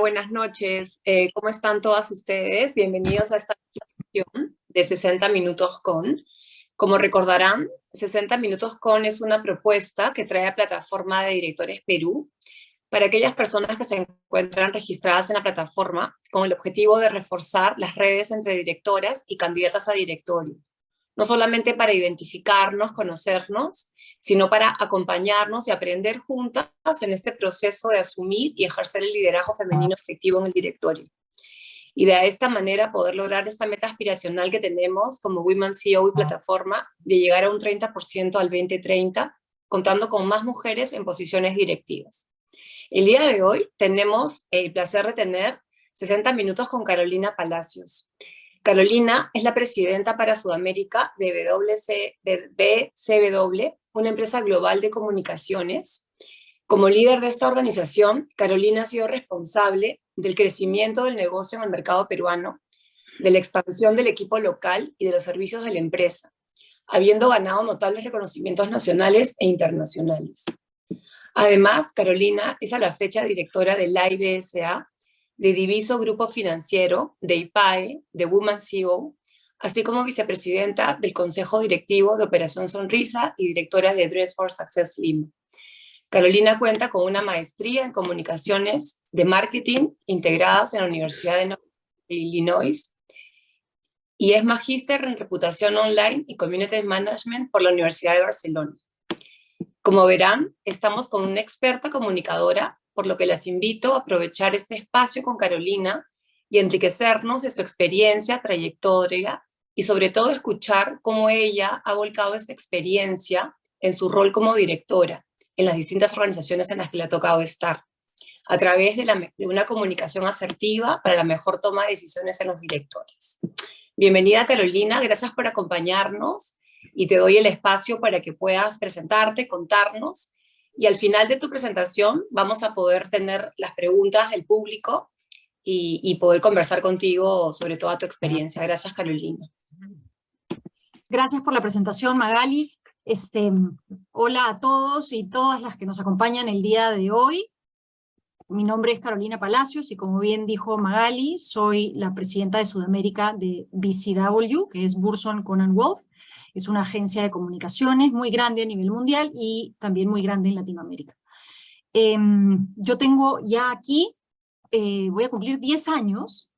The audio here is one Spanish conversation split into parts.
buenas noches. ¿Cómo están todas ustedes? Bienvenidos a esta sesión de 60 Minutos con. Como recordarán, 60 Minutos con es una propuesta que trae a Plataforma de Directores Perú para aquellas personas que se encuentran registradas en la plataforma con el objetivo de reforzar las redes entre directoras y candidatas a directorio. No solamente para identificarnos, conocernos, sino para acompañarnos y aprender juntas en este proceso de asumir y ejercer el liderazgo femenino efectivo en el directorio. Y de esta manera poder lograr esta meta aspiracional que tenemos como Women CEO y plataforma de llegar a un 30% al 2030, contando con más mujeres en posiciones directivas. El día de hoy tenemos el placer de tener 60 minutos con Carolina Palacios. Carolina es la presidenta para Sudamérica de BCW, una empresa global de comunicaciones. Como líder de esta organización, Carolina ha sido responsable del crecimiento del negocio en el mercado peruano, de la expansión del equipo local y de los servicios de la empresa, habiendo ganado notables reconocimientos nacionales e internacionales. Además, Carolina es a la fecha directora de la IBSA, de Diviso Grupo Financiero, de IPAE, de Woman CEO, así como vicepresidenta del Consejo Directivo de Operación Sonrisa y directora de Dress for Success Lima. Carolina cuenta con una maestría en comunicaciones de marketing integradas en la Universidad de Illinois y es magíster en reputación online y community management por la Universidad de Barcelona. Como verán, estamos con una experta comunicadora, por lo que las invito a aprovechar este espacio con Carolina y enriquecernos de su experiencia, trayectoria y sobre todo escuchar cómo ella ha volcado esta experiencia en su rol como directora en las distintas organizaciones en las que le ha tocado estar, a través de una comunicación asertiva para la mejor toma de decisiones en los directorios. Bienvenida, Carolina, gracias por acompañarnos y te doy el espacio para que puedas presentarte, contarnos, y al final de tu presentación vamos a poder tener las preguntas del público y poder conversar contigo sobre toda tu experiencia. Gracias, Carolina. Gracias por la presentación, Magali. Hola a todos y todas las que nos acompañan el día de hoy. Mi nombre es Carolina Palacios y como bien dijo Magali, soy la presidenta de Sudamérica de BCW, que es Burson Conan Wolf. Es una agencia de comunicaciones muy grande a nivel mundial y también muy grande en Latinoamérica. Yo tengo ya aquí, voy a cumplir 10 años.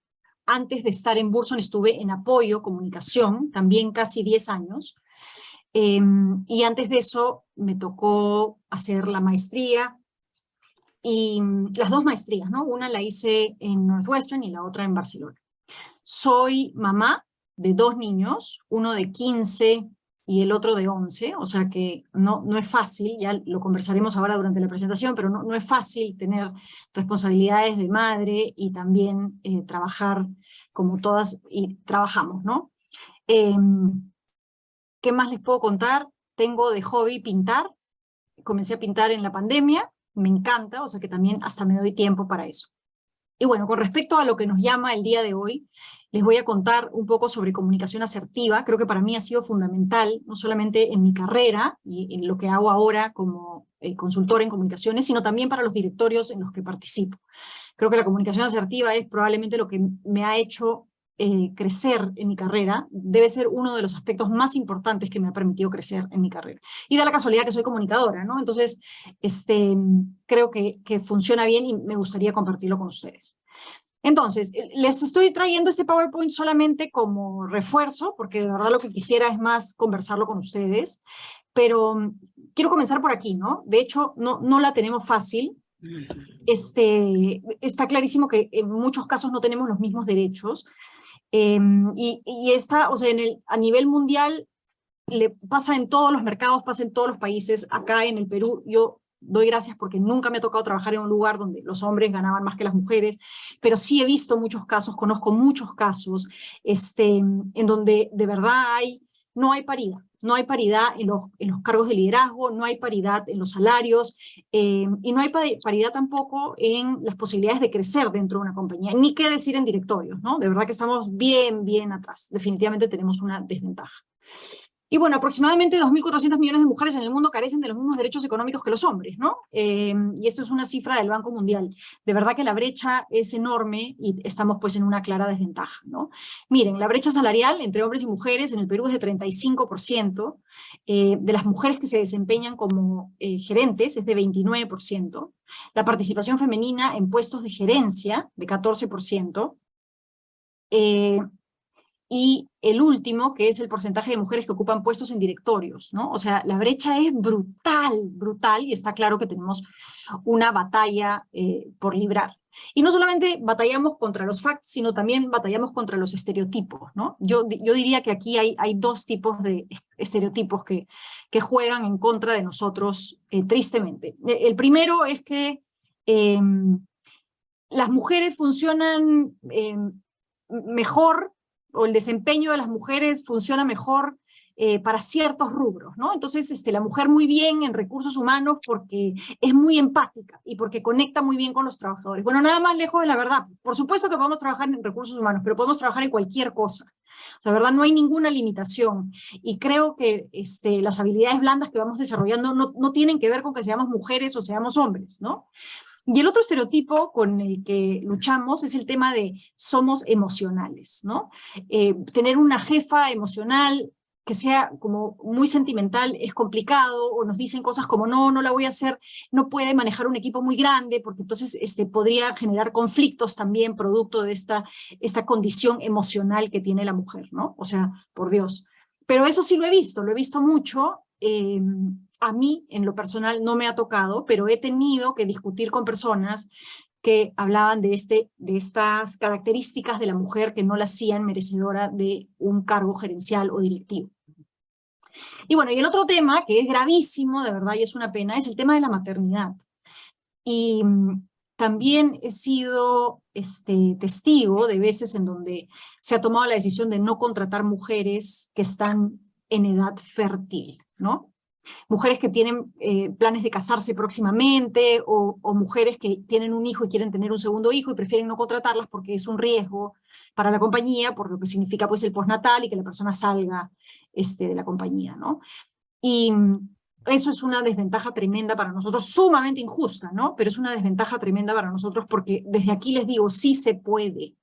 Antes de estar en Burson estuve en apoyo, comunicación, también casi 10 años. Y antes de eso me tocó hacer la maestría, y las dos maestrías, ¿no? Una la hice en Northwestern y la otra en Barcelona. Soy mamá de 2 niños, uno de 15 y el otro de 11, o sea que no es fácil, ya lo conversaremos ahora durante la presentación, pero no es fácil tener responsabilidades de madre y también trabajar como todas y trabajamos, ¿no? ¿Qué más les puedo contar? Tengo de hobby pintar, comencé a pintar en la pandemia, me encanta, o sea que también hasta me doy tiempo para eso. Y bueno, con respecto a lo que nos llama el día de hoy, les voy a contar un poco sobre comunicación asertiva. Creo que para mí ha sido fundamental, no solamente en mi carrera y en lo que hago ahora como consultora en comunicaciones, sino también para los directorios en los que participo. Creo que la comunicación asertiva es probablemente lo que me ha hecho crecer en mi carrera, debe ser uno de los aspectos más importantes que me ha permitido crecer en mi carrera. Y da la casualidad que soy comunicadora, ¿no? Entonces, creo que funciona bien y me gustaría compartirlo con ustedes. Entonces, les estoy trayendo este PowerPoint solamente como refuerzo, porque de verdad lo que quisiera es más conversarlo con ustedes, pero quiero comenzar por aquí, ¿no? De hecho, no la tenemos fácil. Está clarísimo que en muchos casos no tenemos los mismos derechos. Y o sea, a nivel mundial le pasa en todos los mercados, pasa en todos los países. Acá en el Perú yo doy gracias porque nunca me ha tocado trabajar en un lugar donde los hombres ganaban más que las mujeres, pero sí he visto muchos casos, conozco muchos casos en donde de verdad no hay paridad. No hay paridad en los cargos de liderazgo, no hay paridad en los salarios, y no hay paridad tampoco en las posibilidades de crecer dentro de una compañía, ni qué decir en directorios, ¿no? De verdad que estamos bien atrás. Definitivamente tenemos una desventaja. Y bueno, aproximadamente 2.400 millones de mujeres en el mundo carecen de los mismos derechos económicos que los hombres, ¿no? Y esto es una cifra del Banco Mundial. De verdad que la brecha es enorme y estamos pues en una clara desventaja, ¿no? Miren, la brecha salarial entre hombres y mujeres en el Perú es de 35%, de las mujeres que se desempeñan como gerentes es de 29%, la participación femenina en puestos de gerencia de 14%, y el último, que es el porcentaje de mujeres que ocupan puestos en directorios, ¿no? O sea, la brecha es brutal, brutal, y está claro que tenemos una batalla por librar. Y no solamente batallamos contra los facts, sino también batallamos contra los estereotipos, ¿no? Yo diría que aquí hay dos tipos de estereotipos que juegan en contra de nosotros, tristemente. El primero es que las mujeres funcionan mejor, o el desempeño de las mujeres funciona mejor para ciertos rubros, ¿no? Entonces, la mujer muy bien en recursos humanos porque es muy empática y porque conecta muy bien con los trabajadores. Bueno, nada más lejos de la verdad. Por supuesto que podemos trabajar en recursos humanos, pero podemos trabajar en cualquier cosa. O sea, la verdad, no hay ninguna limitación. Y creo que las habilidades blandas que vamos desarrollando no tienen que ver con que seamos mujeres o seamos hombres, ¿no? Y el otro estereotipo con el que luchamos es el tema de somos emocionales, ¿no? Tener una jefa emocional que sea como muy sentimental es complicado, o nos dicen cosas como no la voy a hacer, no puede manejar un equipo muy grande, porque entonces podría generar conflictos también producto de esta condición emocional que tiene la mujer, ¿no? O sea, por Dios. Pero eso sí lo he visto mucho. A mí, en lo personal, no me ha tocado, pero he tenido que discutir con personas que hablaban de estas características de la mujer que no la hacían merecedora de un cargo gerencial o directivo. Y bueno, y el otro tema, que es gravísimo, de verdad, y es una pena, es el tema de la maternidad. Y también he sido testigo de veces en donde se ha tomado la decisión de no contratar mujeres que están en edad fértil, ¿no? Mujeres que tienen planes de casarse próximamente, o mujeres que tienen un hijo y quieren tener un segundo hijo y prefieren no contratarlas porque es un riesgo para la compañía, por lo que significa pues el postnatal y que la persona salga de la compañía, ¿no? Y eso es una desventaja tremenda para nosotros, sumamente injusta, ¿no? Pero es una desventaja tremenda para nosotros porque desde aquí les digo, sí se puede.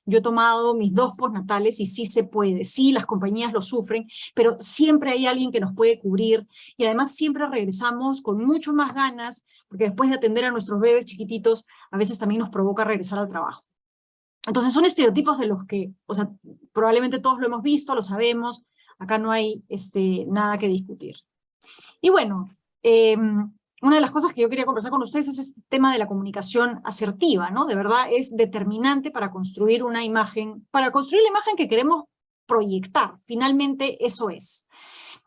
Yo he tomado mis 2 postnatales y sí se puede, sí las compañías lo sufren, pero siempre hay alguien que nos puede cubrir, y además siempre regresamos con mucho más ganas, porque después de atender a nuestros bebés chiquititos, a veces también nos provoca regresar al trabajo. Entonces son estereotipos de los que, o sea, probablemente todos lo hemos visto, lo sabemos, acá no hay nada que discutir. Y bueno, una de las cosas que yo quería conversar con ustedes es este tema de la comunicación asertiva, ¿no? De verdad es determinante para construir una imagen, para construir la imagen que queremos proyectar. Finalmente eso es.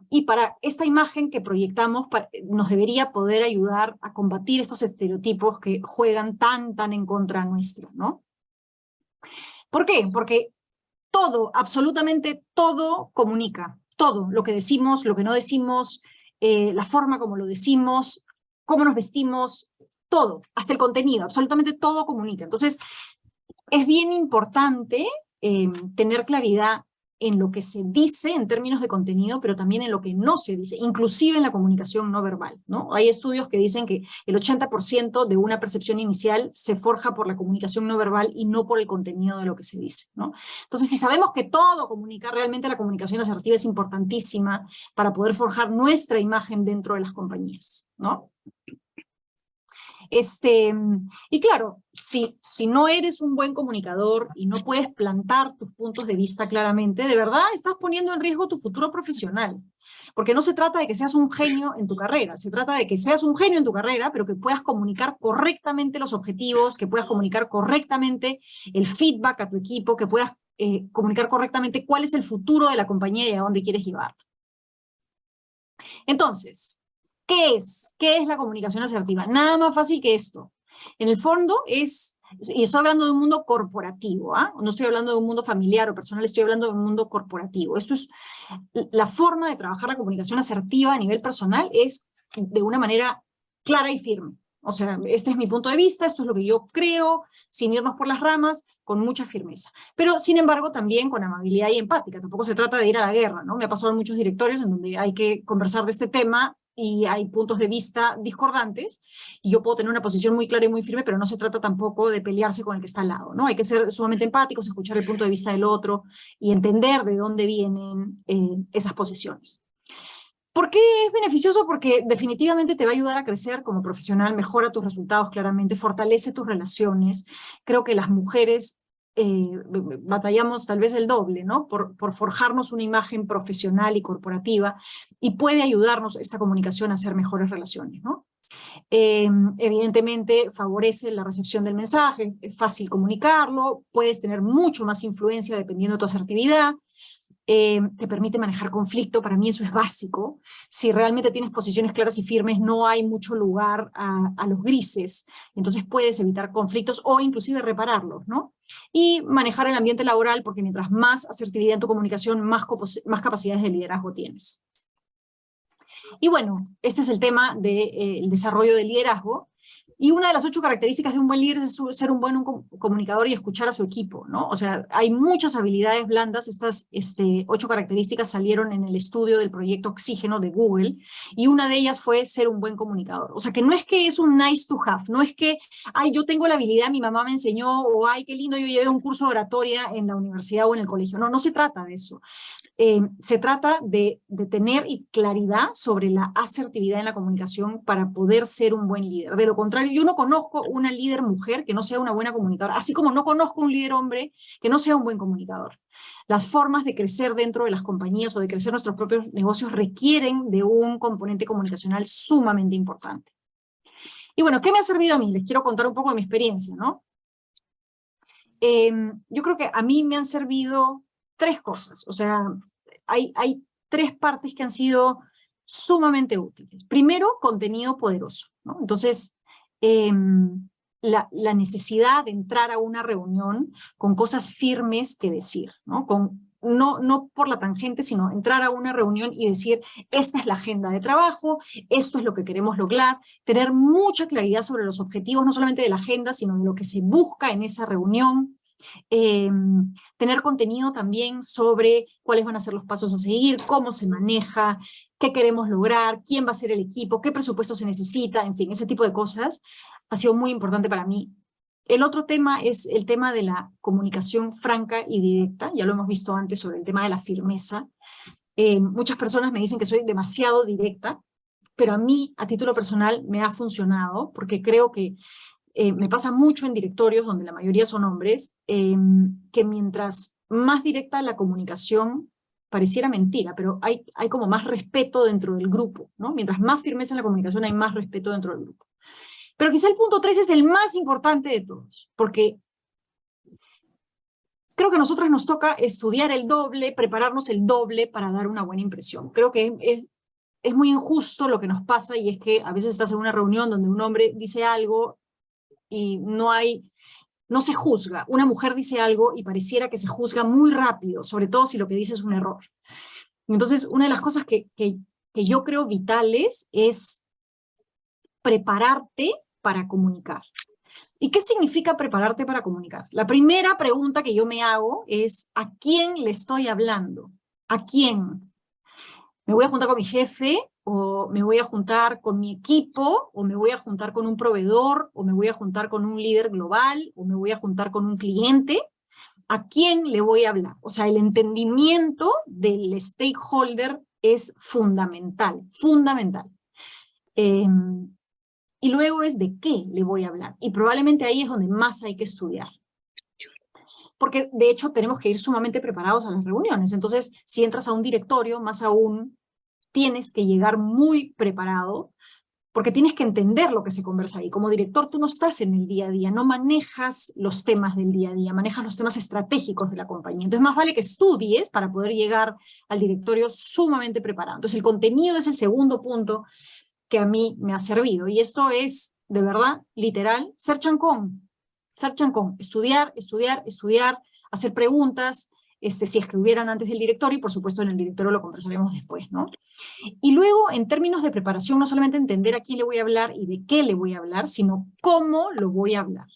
Y para esta imagen que proyectamos nos debería poder ayudar a combatir estos estereotipos que juegan tan en contra nuestra, ¿no? ¿Por qué? Porque todo, absolutamente todo comunica. Todo, lo que decimos, lo que no decimos, la forma como lo decimos, cómo nos vestimos, todo, hasta el contenido, absolutamente todo comunica. Entonces, es bien importante tener claridad en lo que se dice en términos de contenido, pero también en lo que no se dice, inclusive en la comunicación no verbal, ¿no? Hay estudios que dicen que el 80% de una percepción inicial se forja por la comunicación no verbal y no por el contenido de lo que se dice, ¿no? Entonces, si sabemos que todo comunica, realmente la comunicación asertiva es importantísima para poder forjar nuestra imagen dentro de las compañías, ¿no? Y claro, si no eres un buen comunicador y no puedes plantar tus puntos de vista claramente, de verdad estás poniendo en riesgo tu futuro profesional. Porque no se trata de que seas un genio en tu carrera, se trata de que seas un genio en tu carrera, pero que puedas comunicar correctamente los objetivos, que puedas comunicar correctamente el feedback a tu equipo, que puedas comunicar correctamente cuál es el futuro de la compañía y a dónde quieres llevarla. Entonces, ¿qué es? ¿Qué es la comunicación asertiva? Nada más fácil que esto. En el fondo es, y estoy hablando de un mundo corporativo, ¿ah? No estoy hablando de un mundo familiar o personal, estoy hablando de un mundo corporativo. Esto es, la forma de trabajar la comunicación asertiva a nivel personal es de una manera clara y firme. O sea, este es mi punto de vista, esto es lo que yo creo, sin irnos por las ramas, con mucha firmeza. Pero, sin embargo, también con amabilidad y empática. Tampoco se trata de ir a la guerra, ¿no? Me ha pasado en muchos directorios en donde hay que conversar de este tema y hay puntos de vista discordantes, y yo puedo tener una posición muy clara y muy firme, pero no se trata tampoco de pelearse con el que está al lado, ¿no? Hay que ser sumamente empáticos, escuchar el punto de vista del otro y entender de dónde vienen esas posiciones. ¿Por qué es beneficioso? Porque definitivamente te va a ayudar a crecer como profesional, mejora tus resultados claramente, fortalece tus relaciones. Creo que las mujeres batallamos tal vez el doble, ¿no? Por forjarnos una imagen profesional y corporativa, y puede ayudarnos esta comunicación a hacer mejores relaciones, ¿no? Evidentemente favorece la recepción del mensaje, es fácil comunicarlo, puedes tener mucho más influencia dependiendo de tu asertividad. Te permite manejar conflicto, para mí eso es básico. Si realmente tienes posiciones claras y firmes, no hay mucho lugar a los grises, entonces puedes evitar conflictos o inclusive repararlos, ¿no? Y manejar el ambiente laboral, porque mientras más asertividad en tu comunicación, más capacidades de liderazgo tienes. Y bueno, este es el tema del desarrollo del liderazgo. Y una de las 8 características de un buen líder es ser un buen comunicador y escuchar a su equipo, ¿no? O sea, hay muchas habilidades blandas. Estas 8 características salieron en el estudio del proyecto Oxígeno de Google, y una de ellas fue ser un buen comunicador. O sea, que no es que es un nice to have, no es que, ay, yo tengo la habilidad, mi mamá me enseñó, o ay, qué lindo, yo llevé un curso de oratoria en la universidad o en el colegio. No, no se trata de eso. Se trata de tener claridad sobre la asertividad en la comunicación para poder ser un buen líder. De lo contrario, yo no conozco una líder mujer que no sea una buena comunicadora, así como no conozco un líder hombre que no sea un buen comunicador. Las formas de crecer dentro de las compañías o de crecer nuestros propios negocios requieren de un componente comunicacional sumamente importante. Y bueno, ¿qué me ha servido a mí? Les quiero contar un poco de mi experiencia, ¿no? Yo creo que a mí me han servido 3 cosas. O sea, hay 3 partes que han sido sumamente útiles. Primero, contenido poderoso, ¿no? Entonces, la necesidad de entrar a una reunión con cosas firmes que decir, ¿no? No por la tangente, sino entrar a una reunión y decir, esta es la agenda de trabajo, esto es lo que queremos lograr, tener mucha claridad sobre los objetivos, no solamente de la agenda, sino de lo que se busca en esa reunión. Tener contenido también sobre cuáles van a ser los pasos a seguir, cómo se maneja, qué queremos lograr, quién va a ser el equipo, qué presupuesto se necesita, en fin, ese tipo de cosas ha sido muy importante para mí. El otro tema es el tema de la comunicación franca y directa. Ya lo hemos visto antes sobre el tema de la firmeza. Muchas personas me dicen que soy demasiado directa, pero a mí, a título personal, me ha funcionado, porque creo que me pasa mucho en directorios donde la mayoría son hombres, que mientras más directa la comunicación, pareciera mentira, pero hay como más respeto dentro del grupo, ¿no? Mientras más firmeza en la comunicación, hay más respeto dentro del grupo. Pero quizá el punto 3 es el más importante de todos, porque creo que a nosotros nos toca estudiar el doble, prepararnos el doble para dar una buena impresión. Creo que es muy injusto lo que nos pasa, y es que a veces estás en una reunión donde un hombre dice algo y no se juzga. Una mujer dice algo y pareciera que se juzga muy rápido, sobre todo si lo que dice es un error. Entonces, una de las cosas que yo creo vitales es prepararte para comunicar. ¿Y qué significa prepararte para comunicar? La primera pregunta que yo me hago es, ¿a quién le estoy hablando? ¿A quién? ¿Me voy a juntar con mi jefe? ¿O me voy a juntar con mi equipo? ¿O me voy a juntar con un proveedor? ¿O me voy a juntar con un líder global? ¿O me voy a juntar con un cliente? ¿A quién le voy a hablar? O sea, el entendimiento del stakeholder es fundamental, fundamental. Y luego es de qué le voy a hablar. Y probablemente ahí es donde más hay que estudiar. Porque de hecho tenemos que ir sumamente preparados a las reuniones. Entonces, si entras a un directorio, más aún, tienes que llegar muy preparado, porque tienes que entender lo que se conversa ahí. Como director, tú no estás en el día a día, no manejas los temas del día a día, manejas los temas estratégicos de la compañía. Entonces, más vale que estudies para poder llegar al directorio sumamente preparado. Entonces, el contenido es el segundo punto que a mí me ha servido. Y esto es, de verdad, literal, ser chancón. Ser chancón. Estudiar, estudiar, estudiar, hacer preguntas, si es que hubieran antes del directorio, y por supuesto en el directorio lo conversaremos después, ¿no? Y luego, en términos de preparación, no solamente entender a quién le voy a hablar y de qué le voy a hablar, sino cómo lo voy a hablar.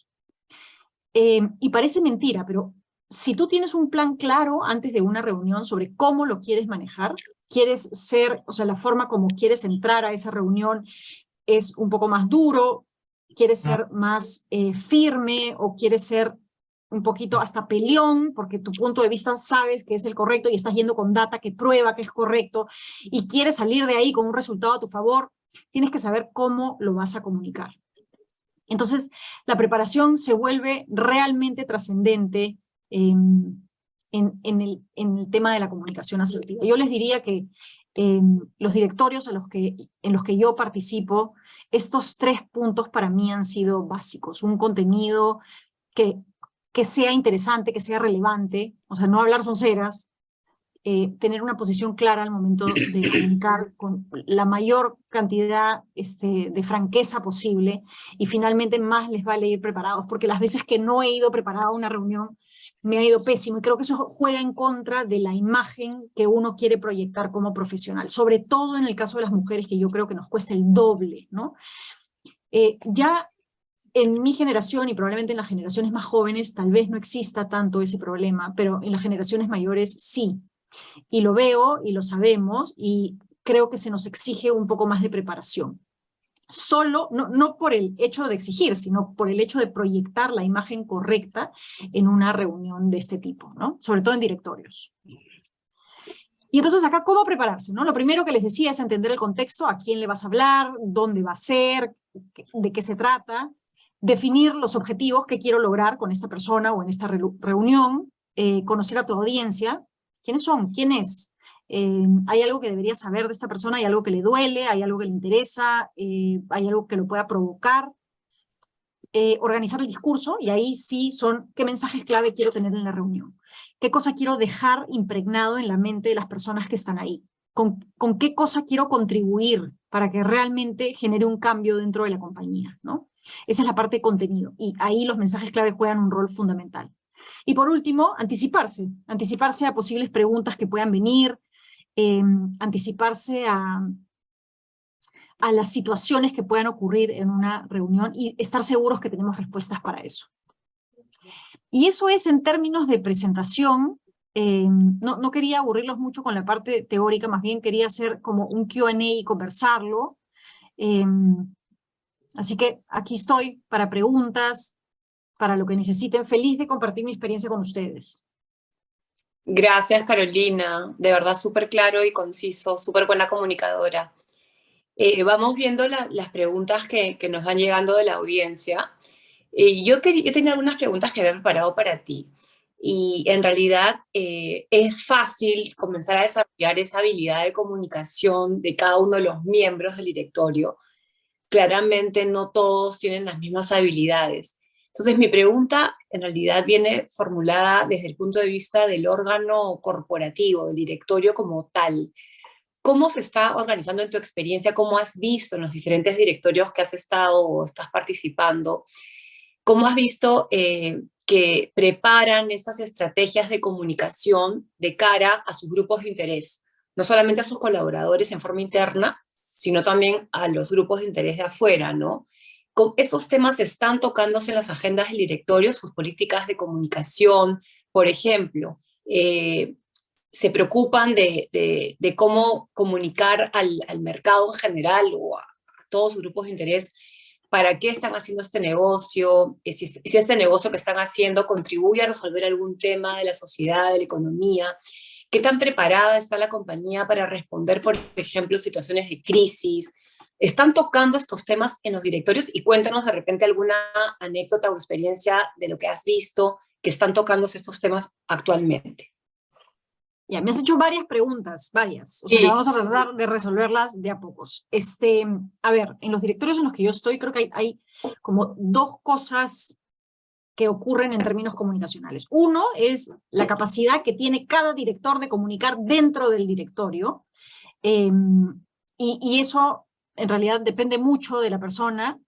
Y parece mentira, pero si tú tienes un plan claro antes de una reunión sobre cómo lo quieres manejar, quieres ser, o sea, la forma como quieres entrar a esa reunión es un poco más duro, quieres ser más firme o quieres ser un poquito hasta peleón, porque tu punto de vista sabes que es el correcto y estás yendo con data que prueba que es correcto y quieres salir de ahí con un resultado a tu favor, tienes que saber cómo lo vas a comunicar. Entonces, la preparación se vuelve realmente trascendente en el tema de la comunicación asertiva. Yo les diría que los directorios en los que yo participo, estos 3 puntos para mí han sido básicos. Un contenido que sea interesante, que sea relevante, o sea, no hablar sonceras, tener una posición clara al momento de comunicar con la mayor cantidad de franqueza posible, y finalmente más les vale ir preparados, porque las veces que no he ido preparada a una reunión me ha ido pésimo, y creo que eso juega en contra de la imagen que uno quiere proyectar como profesional, sobre todo en el caso de las mujeres, que yo creo que nos cuesta el doble, ¿no? Ya en mi generación y probablemente en las generaciones más jóvenes tal vez no exista tanto ese problema, pero en las generaciones mayores sí. Y lo veo y lo sabemos y creo que se nos exige un poco más de preparación. Solo, no por el hecho de exigir, sino por el hecho de proyectar la imagen correcta en una reunión de este tipo, ¿no? Sobre todo en directorios. Y entonces acá, ¿cómo prepararse? ¿No? Lo primero que les decía es entender el contexto, a quién le vas a hablar, dónde va a ser, de qué se trata, definir los objetivos que quiero lograr con esta persona o en esta reunión, conocer a tu audiencia, quiénes son, quién es, hay algo que debería saber de esta persona, hay algo que le duele, hay algo que le interesa, hay algo que lo pueda provocar, organizar el discurso, y ahí sí son qué mensajes clave quiero tener en la reunión, qué cosa quiero dejar impregnado en la mente de las personas que están ahí, con qué cosa quiero contribuir para que realmente genere un cambio dentro de la compañía, ¿no? Esa es la parte de contenido, y ahí los mensajes clave juegan un rol fundamental. Y por último, anticiparse a posibles preguntas que puedan venir, anticiparse a las situaciones que puedan ocurrir en una reunión y estar seguros que tenemos respuestas para eso. Y eso es en términos de presentación. No quería aburrirlos mucho con la parte teórica, más bien quería hacer como un Q&A y conversarlo. Así que aquí estoy para preguntas, para lo que necesiten. Feliz de compartir mi experiencia con ustedes. Gracias, Carolina. De verdad, súper claro y conciso, súper buena comunicadora. Vamos viendo las preguntas que nos van llegando de la audiencia. Yo tenía algunas preguntas que había preparado para ti. Y en realidad es fácil comenzar a desarrollar esa habilidad de comunicación de cada uno de los miembros del directorio. Claramente no todos tienen las mismas habilidades. Entonces mi pregunta en realidad viene formulada desde el punto de vista del órgano corporativo, del directorio como tal. ¿Cómo se está organizando en tu experiencia? ¿Cómo has visto en los diferentes directorios que has estado o estás participando? ¿Cómo has visto que preparan estas estrategias de comunicación de cara a sus grupos de interés? No solamente a sus colaboradores en forma interna, sino también a los grupos de interés de afuera, ¿no? Estos temas están tocándose en las agendas del directorio, sus políticas de comunicación, por ejemplo, se preocupan de cómo comunicar al mercado en general o a todos sus grupos de interés para qué están haciendo este negocio, si este negocio que están haciendo contribuye a resolver algún tema de la sociedad, de la economía, qué tan preparada está la compañía para responder, por ejemplo, situaciones de crisis. ¿Están tocando estos temas en los directorios? Y cuéntanos de repente alguna anécdota o experiencia de lo que has visto que están tocándose estos temas actualmente. Ya, me has hecho varias preguntas, varias. O sea, Sí. vamos a tratar de resolverlas de a pocos. A ver, en los directorios en los que yo estoy, creo que hay como 2 cosas que ocurren en términos comunicacionales. Uno es la capacidad que tiene cada director de comunicar dentro del directorio, y eso en realidad depende mucho de la persona,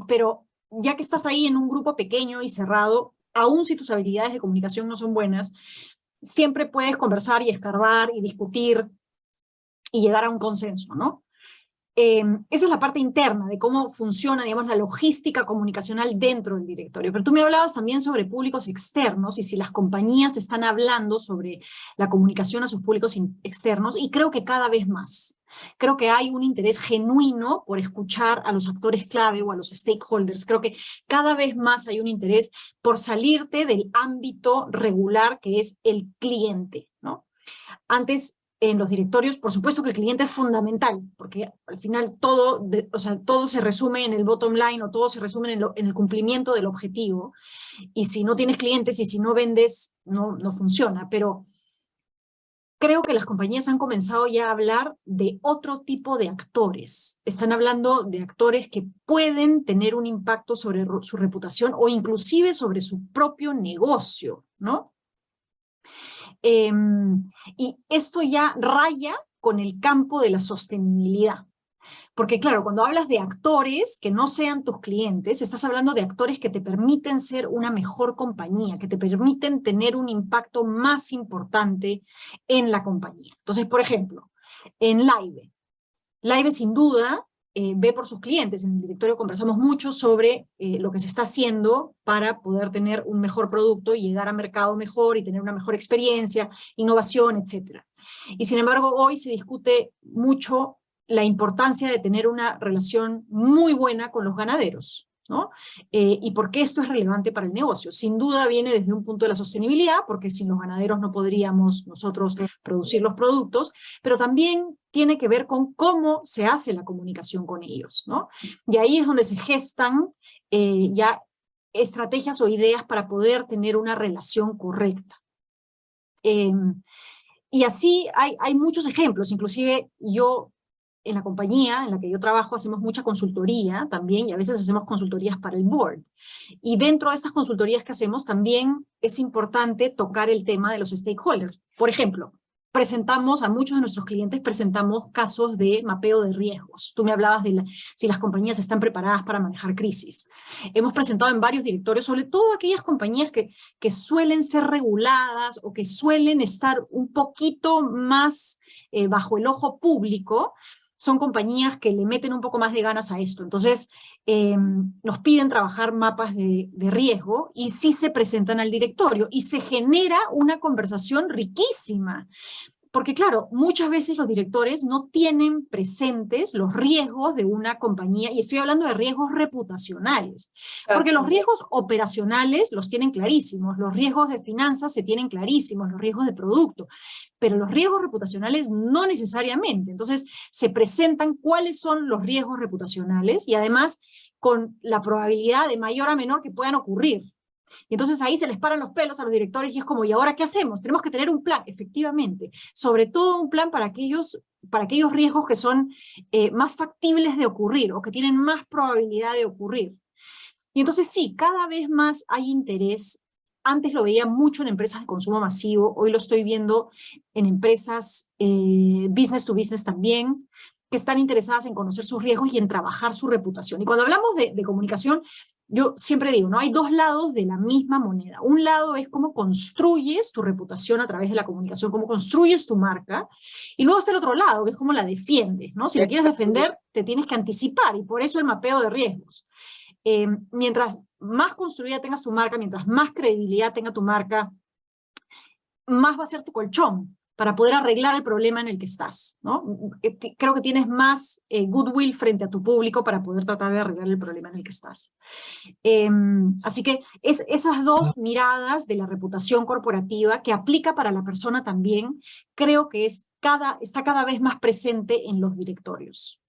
pero ya que estás ahí en un grupo pequeño y cerrado, aun si tus habilidades de comunicación no son buenas, siempre puedes conversar y escarbar y discutir y llegar a un consenso, ¿no? Esa es la parte interna de cómo funciona, digamos, la logística comunicacional dentro del directorio. Pero tú me hablabas también sobre públicos externos y si las compañías están hablando sobre la comunicación a sus públicos externos, y creo que cada vez más. Creo que hay un interés genuino por escuchar a los actores clave o a los stakeholders. Creo que cada vez más hay un interés por salirte del ámbito regular que es el cliente, ¿no? Antes, en los directorios, por supuesto que el cliente es fundamental, porque al final todo, todo se resume en el bottom line o todo se resume en el cumplimiento del objetivo. Y si no tienes clientes y si no vendes, no funciona. Pero creo que las compañías han comenzado ya a hablar de otro tipo de actores. Están hablando de actores que pueden tener un impacto sobre su reputación o inclusive sobre su propio negocio, ¿no? Y esto ya raya con el campo de la sostenibilidad. Porque claro, cuando hablas de actores que no sean tus clientes, estás hablando de actores que te permiten ser una mejor compañía, que te permiten tener un impacto más importante en la compañía. Entonces, por ejemplo, en Live sin duda ve por sus clientes. En el directorio conversamos mucho sobre lo que se está haciendo para poder tener un mejor producto y llegar a mercado mejor y tener una mejor experiencia, innovación, etc. Y sin embargo, hoy se discute mucho la importancia de tener una relación muy buena con los ganaderos, ¿no? Y por qué esto es relevante para el negocio. Sin duda viene desde un punto de la sostenibilidad, porque sin los ganaderos no podríamos nosotros producir los productos, pero también tiene que ver con cómo se hace la comunicación con ellos, ¿no? Y ahí es donde se gestan ya estrategias o ideas para poder tener una relación correcta. Y así hay muchos ejemplos, inclusive yo en la compañía en la que yo trabajo hacemos mucha consultoría también y a veces hacemos consultorías para el board. Y dentro de estas consultorías que hacemos también es importante tocar el tema de los stakeholders. Por ejemplo, presentamos a muchos de nuestros clientes, presentamos casos de mapeo de riesgos. Tú me hablabas de si las compañías están preparadas para manejar crisis. Hemos presentado en varios directorios, sobre todo aquellas compañías que suelen ser reguladas o que suelen estar un poquito más bajo el ojo público. Son compañías que le meten un poco más de ganas a esto. Entonces, nos piden trabajar mapas de riesgo y sí se presentan al directorio y se genera una conversación riquísima. Porque claro, muchas veces los directores no tienen presentes los riesgos de una compañía, y estoy hablando de riesgos reputacionales, porque los riesgos operacionales los tienen clarísimos, los riesgos de finanzas se tienen clarísimos, los riesgos de producto, pero los riesgos reputacionales no necesariamente. Entonces se presentan cuáles son los riesgos reputacionales y además con la probabilidad de mayor a menor que puedan ocurrir. Y entonces ahí se les paran los pelos a los directores y es como, ¿y ahora qué hacemos? Tenemos que tener un plan, efectivamente, sobre todo un plan para aquellos riesgos que son más factibles de ocurrir o que tienen más probabilidad de ocurrir. Y entonces sí, cada vez más hay interés. Antes lo veía mucho en empresas de consumo masivo, hoy lo estoy viendo en empresas business to business también, que están interesadas en conocer sus riesgos y en trabajar su reputación. Y cuando hablamos de comunicación, yo siempre digo, ¿no? Hay dos lados de la misma moneda. Un lado es cómo construyes tu reputación a través de la comunicación, cómo construyes tu marca, y luego está el otro lado, que es cómo la defiendes, ¿no? Si la quieres defender, te tienes que anticipar, y por eso el mapeo de riesgos. Mientras más construida tengas tu marca, mientras más credibilidad tenga tu marca, más va a ser tu colchón para poder arreglar el problema en el que estás, ¿no? Creo que tienes más goodwill frente a tu público para poder tratar de arreglar el problema en el que estás. Así que esas dos miradas de la reputación corporativa que aplica para la persona también, creo que está cada vez más presente en los directorios.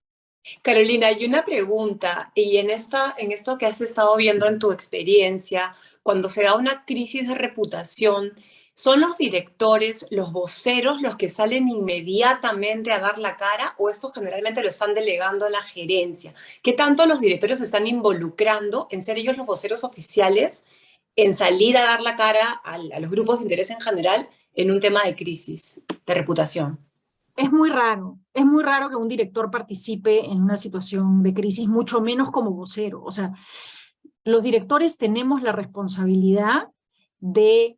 Carolina, hay una pregunta, y en esto que has estado viendo en tu experiencia, cuando se da una crisis de reputación, ¿son los directores, los voceros, los que salen inmediatamente a dar la cara o esto generalmente lo están delegando a la gerencia? ¿Qué tanto los directorios se están involucrando en ser ellos los voceros oficiales, en salir a dar la cara a los grupos de interés en general en un tema de crisis de reputación? Es muy raro que un director participe en una situación de crisis, mucho menos como vocero. O sea, los directores tenemos la responsabilidad de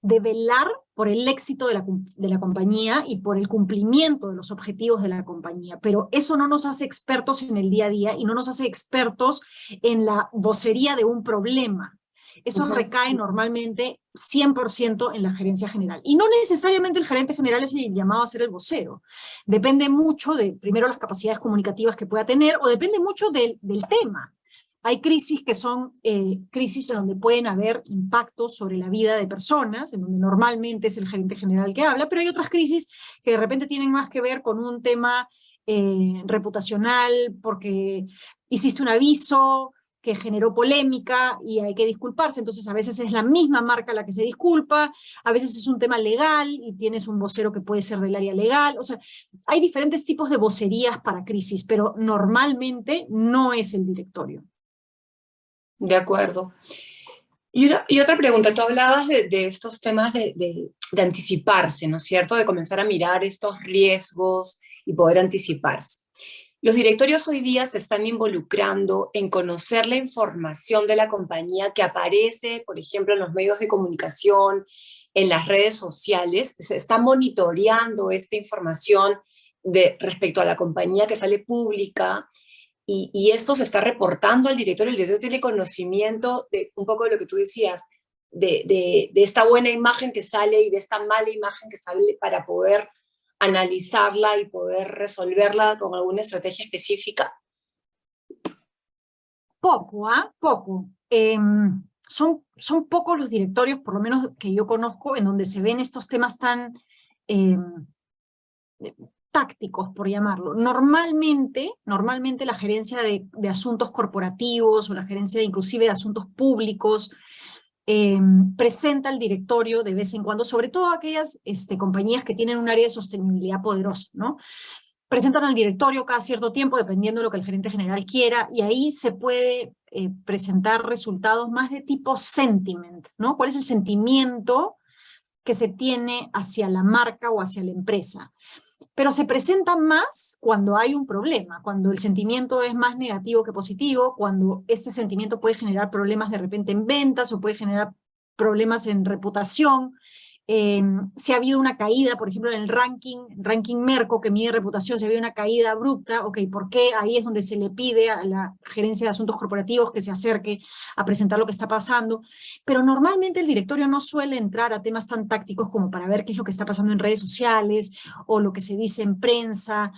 de velar por el éxito de la compañía y por el cumplimiento de los objetivos de la compañía, pero eso no nos hace expertos en el día a día y no nos hace expertos en la vocería de un problema. Eso recae normalmente 100% en la gerencia general. Y no necesariamente el gerente general es el llamado a ser el vocero. Depende mucho de, primero, las capacidades comunicativas que pueda tener, o depende mucho del tema. Hay crisis que son crisis en donde pueden haber impactos sobre la vida de personas, en donde normalmente es el gerente general que habla, pero hay otras crisis que de repente tienen más que ver con un tema reputacional, porque hiciste un aviso que generó polémica y hay que disculparse, entonces a veces es la misma marca la que se disculpa, a veces es un tema legal y tienes un vocero que puede ser del área legal, o sea, hay diferentes tipos de vocerías para crisis, pero normalmente no es el directorio. De acuerdo. Y otra pregunta, tú hablabas de estos temas de anticiparse, ¿no es cierto? De comenzar a mirar estos riesgos y poder anticiparse. Los directorios hoy día se están involucrando en conocer la información de la compañía que aparece, por ejemplo, en los medios de comunicación, en las redes sociales. Se está monitoreando esta información respecto a la compañía que sale pública, y esto se está reportando al directorio. El directorio tiene conocimiento de un poco de lo que tú decías, de esta buena imagen que sale y de esta mala imagen que sale, para poder analizarla y poder resolverla con alguna estrategia específica. Poco, Poco. Son pocos los directorios, por lo menos que yo conozco, en donde se ven estos temas tan tácticos, por llamarlo. Normalmente la gerencia de asuntos corporativos o la gerencia inclusive de asuntos públicos presenta al directorio de vez en cuando, sobre todo aquellas compañías que tienen un área de sostenibilidad poderosa, ¿no? Presentan al directorio cada cierto tiempo, dependiendo de lo que el gerente general quiera, y ahí se puede presentar resultados más de tipo sentiment, ¿no? ¿Cuál es el sentimiento que se tiene hacia la marca o hacia la empresa? Pero se presenta más cuando hay un problema, cuando el sentimiento es más negativo que positivo, cuando este sentimiento puede generar problemas de repente en ventas o puede generar problemas en reputación. Si ha habido una caída, por ejemplo, en el ranking Merco, que mide reputación, si ha habido una caída abrupta, ok, ¿por qué? Ahí es donde se le pide a la gerencia de asuntos corporativos que se acerque a presentar lo que está pasando. Pero normalmente el directorio no suele entrar a temas tan tácticos como para ver qué es lo que está pasando en redes sociales o lo que se dice en prensa.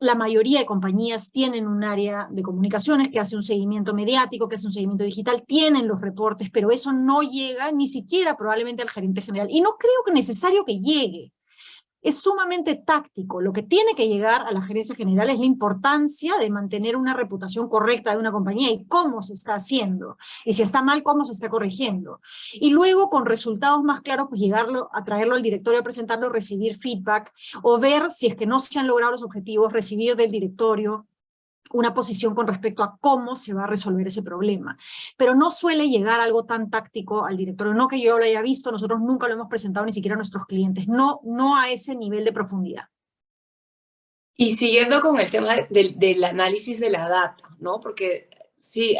La mayoría de compañías tienen un área de comunicaciones que hace un seguimiento mediático, que hace un seguimiento digital, tienen los reportes, pero eso no llega ni siquiera probablemente al gerente general. Y no creo que es necesario que llegue. Es sumamente táctico. Lo que tiene que llegar a la gerencia general es la importancia de mantener una reputación correcta de una compañía y cómo se está haciendo. Y si está mal, cómo se está corrigiendo. Y luego, con resultados más claros, pues a traerlo al directorio, a presentarlo, recibir feedback, o ver si es que no se han logrado los objetivos, recibir del directorio una posición con respecto a cómo se va a resolver ese problema. Pero no suele llegar algo tan táctico al directorio, no que yo lo haya visto, nosotros nunca lo hemos presentado ni siquiera a nuestros clientes, no a ese nivel de profundidad. Y siguiendo con el tema del análisis de la data, ¿no? Porque sí,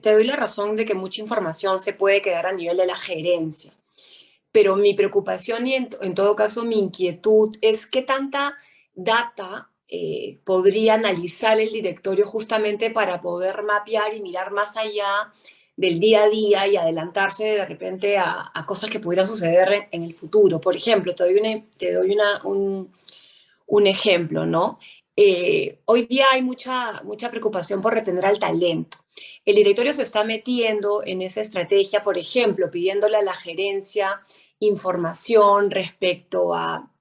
te doy la razón de que mucha información se puede quedar a nivel de la gerencia, pero mi preocupación y en todo caso mi inquietud es qué tanta data podría analizar el directorio justamente para poder mapear y mirar más allá del día a día y adelantarse de repente a cosas que pudieran suceder en el futuro. Por ejemplo, te doy un ejemplo, ¿no? Hoy día hay mucha preocupación por retener al talento. El directorio se está metiendo en esa estrategia, por ejemplo, pidiéndole a la gerencia información respecto a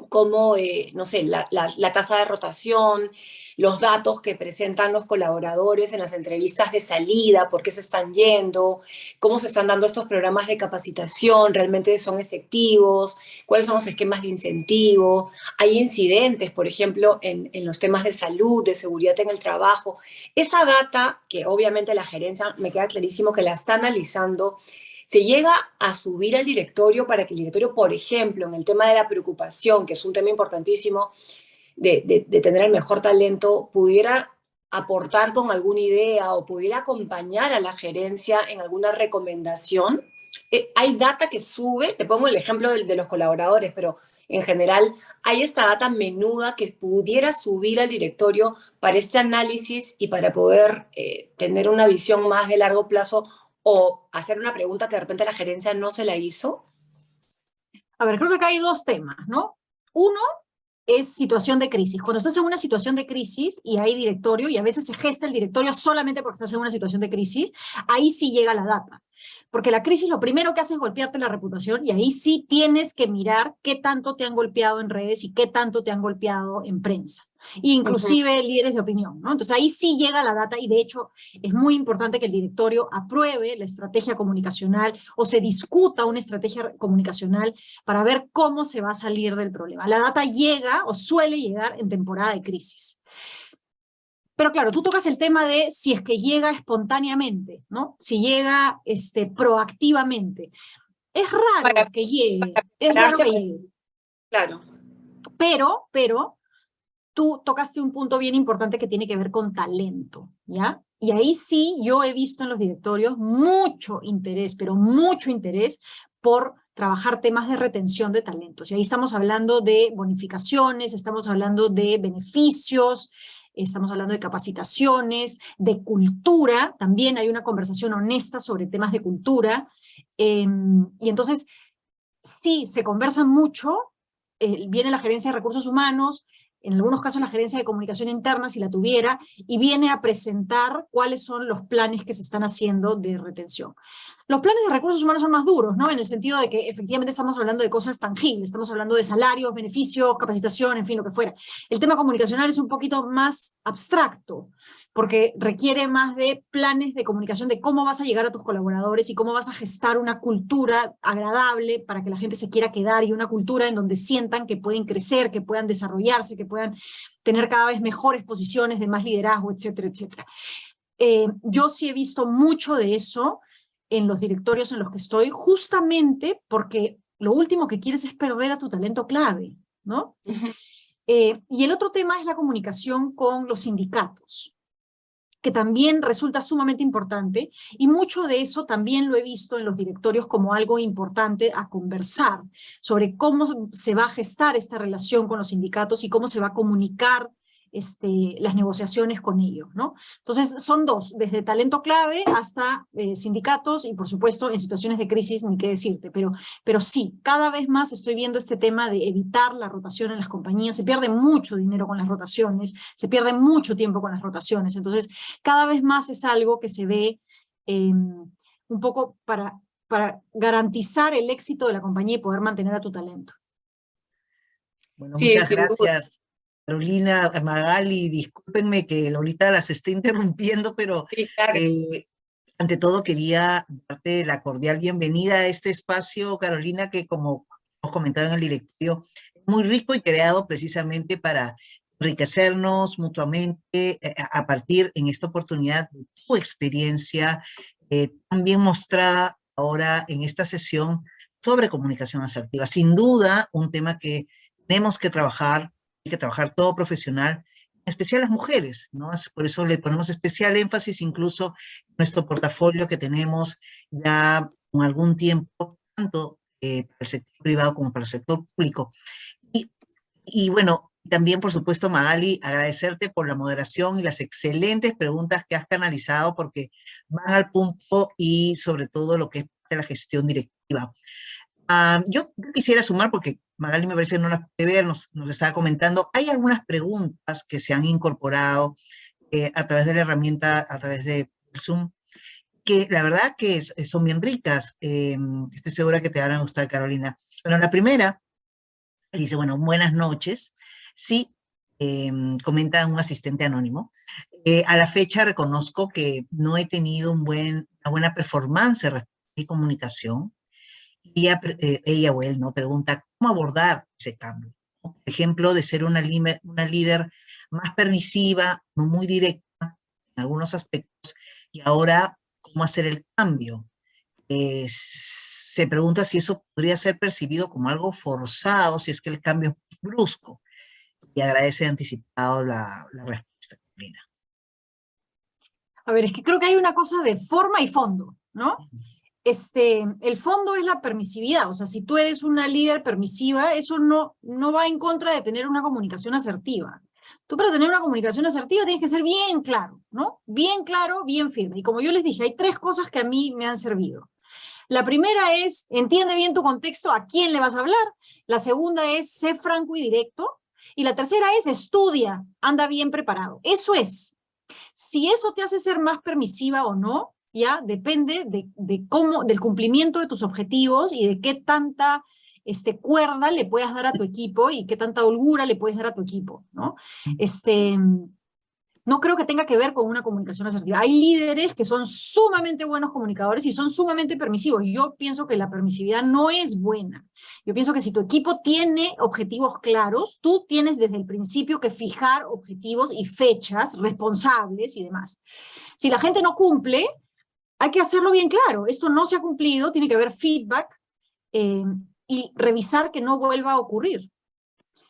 cómo, no sé, la tasa de rotación, los datos que presentan los colaboradores en las entrevistas de salida, por qué se están yendo, cómo se están dando estos programas de capacitación, realmente son efectivos, cuáles son los esquemas de incentivo. Hay incidentes, por ejemplo, en los temas de salud, de seguridad en el trabajo. Esa data, que obviamente la gerencia, me queda clarísimo que la está analizando, se llega a subir al directorio para que el directorio, por ejemplo, en el tema de la preocupación, que es un tema importantísimo de tener el mejor talento, pudiera aportar con alguna idea o pudiera acompañar a la gerencia en alguna recomendación. hay data que sube, te pongo el ejemplo de los colaboradores, pero en general hay esta data menuda que pudiera subir al directorio para este análisis y para poder tener una visión más de largo plazo o hacer una pregunta que de repente la gerencia no se la hizo. A ver, creo que acá hay dos temas, ¿no? Uno es situación de crisis. Cuando estás en una situación de crisis y hay directorio, y a veces se gesta el directorio solamente porque estás en una situación de crisis, ahí sí llega la data. Porque la crisis lo primero que hace es golpearte la reputación y ahí sí tienes que mirar qué tanto te han golpeado en redes y qué tanto te han golpeado en prensa. Inclusive líderes de opinión, ¿no? Entonces ahí sí llega la data y de hecho es muy importante que el directorio apruebe la estrategia comunicacional o se discuta una estrategia comunicacional para ver cómo se va a salir del problema. La data llega o suele llegar en temporada de crisis. Pero claro, tú tocas el tema de si es que llega espontáneamente, ¿no? Si llega proactivamente. Es raro Para que llegue, es raro prepararse, que llegue. claro. Pero tú tocaste un punto bien importante que tiene que ver con talento, ¿ya? Y ahí sí yo he visto en los directorios mucho interés, pero mucho interés por trabajar temas de retención de talentos. Y ahí estamos hablando de bonificaciones, estamos hablando de beneficios, estamos hablando de capacitaciones, de cultura. También hay una conversación honesta sobre temas de cultura. Y entonces, sí, se conversa mucho. Viene la gerencia de recursos humanos, en algunos casos la gerencia de comunicación interna, si la tuviera, y viene a presentar cuáles son los planes que se están haciendo de retención. Los planes de recursos humanos son más duros, ¿no? En el sentido de que efectivamente estamos hablando de cosas tangibles, estamos hablando de salarios, beneficios, capacitación, en fin, lo que fuera. El tema comunicacional es un poquito más abstracto, porque requiere más de planes de comunicación de cómo vas a llegar a tus colaboradores y cómo vas a gestar una cultura agradable para que la gente se quiera quedar y una cultura en donde sientan que pueden crecer, que puedan desarrollarse, que puedan tener cada vez mejores posiciones de más liderazgo, etcétera, etcétera. Yo sí he visto mucho de eso en los directorios en los que estoy, justamente porque lo último que quieres es perder a tu talento clave, ¿no? Y el otro tema es la comunicación con los sindicatos, que también resulta sumamente importante, y mucho de eso también lo he visto en los directorios como algo importante a conversar, sobre cómo se va a gestar esta relación con los sindicatos y cómo se va a comunicar las negociaciones con ellos, ¿no? Entonces son dos, desde talento clave hasta sindicatos y por supuesto en situaciones de crisis ni qué decirte, pero sí, cada vez más estoy viendo este tema de evitar la rotación en las compañías, se pierde mucho dinero con las rotaciones, se pierde mucho tiempo con las rotaciones, entonces cada vez más es algo que se ve un poco para garantizar el éxito de la compañía y poder mantener a tu talento. Bueno, Sí, muchas sin duda. gracias, Carolina, Magali, discúlpenme que ahorita las esté interrumpiendo, pero Sí, claro. ante todo quería darte la cordial bienvenida a este espacio, Carolina, que como hemos comentado en el directorio, es muy rico y creado precisamente para enriquecernos mutuamente a partir en esta oportunidad de tu experiencia tan bien mostrada ahora en esta sesión sobre comunicación asertiva. Sin duda, un tema que tenemos que trabajar, hay que trabajar todo profesional, en especial las mujeres, ¿no? Por eso le ponemos especial énfasis incluso en nuestro portafolio que tenemos ya con algún tiempo, tanto para el sector privado como para el sector público. Y bueno, también por supuesto, Magali, agradecerte por la moderación y las excelentes preguntas que has canalizado porque van al punto y sobre todo lo que es la gestión directiva. Yo quisiera sumar, porque Magali me parece que no las puede ver, nos estaba comentando, hay algunas preguntas que se han incorporado a través de la herramienta, a través de Zoom, que la verdad que son bien ricas. Estoy segura que te van a gustar, Carolina. Bueno, la primera dice, bueno, buenas noches. Sí, comenta un asistente anónimo. A la fecha reconozco que no he tenido una buena performance respecto a mi comunicación. Ella o él, ¿no? Pregunta cómo abordar ese cambio, ¿no? Por ejemplo, de ser una líder más permisiva, no muy directa en algunos aspectos, y ahora cómo hacer el cambio. Se pregunta si eso podría ser percibido como algo forzado, si es que el cambio es brusco, y agradece anticipado la respuesta, Carolina. A ver, es que creo que hay una cosa de forma y fondo, ¿no? el fondo es la permisividad. O sea, si tú eres una líder permisiva, eso no va en contra de tener una comunicación asertiva. Tú para tener una comunicación asertiva tienes que ser bien claro, ¿no? Bien claro, bien firme. Y como yo les dije, hay 3 cosas que a mí me han servido. La primera es, entiende bien tu contexto, a quién le vas a hablar. La segunda es, sé franco y directo. Y la tercera es, estudia, anda bien preparado. Eso es. Si eso te hace ser más permisiva o no, ya depende del cumplimiento de tus objetivos y de qué tanta cuerda le puedas dar a tu equipo y qué tanta holgura le puedes dar a tu equipo, ¿no? No creo que tenga que ver con una comunicación asertiva. Hay líderes que son sumamente buenos comunicadores y son sumamente permisivos. Yo pienso que la permisividad no es buena. Yo pienso que si tu equipo tiene objetivos claros, tú tienes desde el principio que fijar objetivos y fechas responsables y demás. Si la gente no cumple, hay que hacerlo bien claro. Esto no se ha cumplido, tiene que haber feedback y revisar que no vuelva a ocurrir.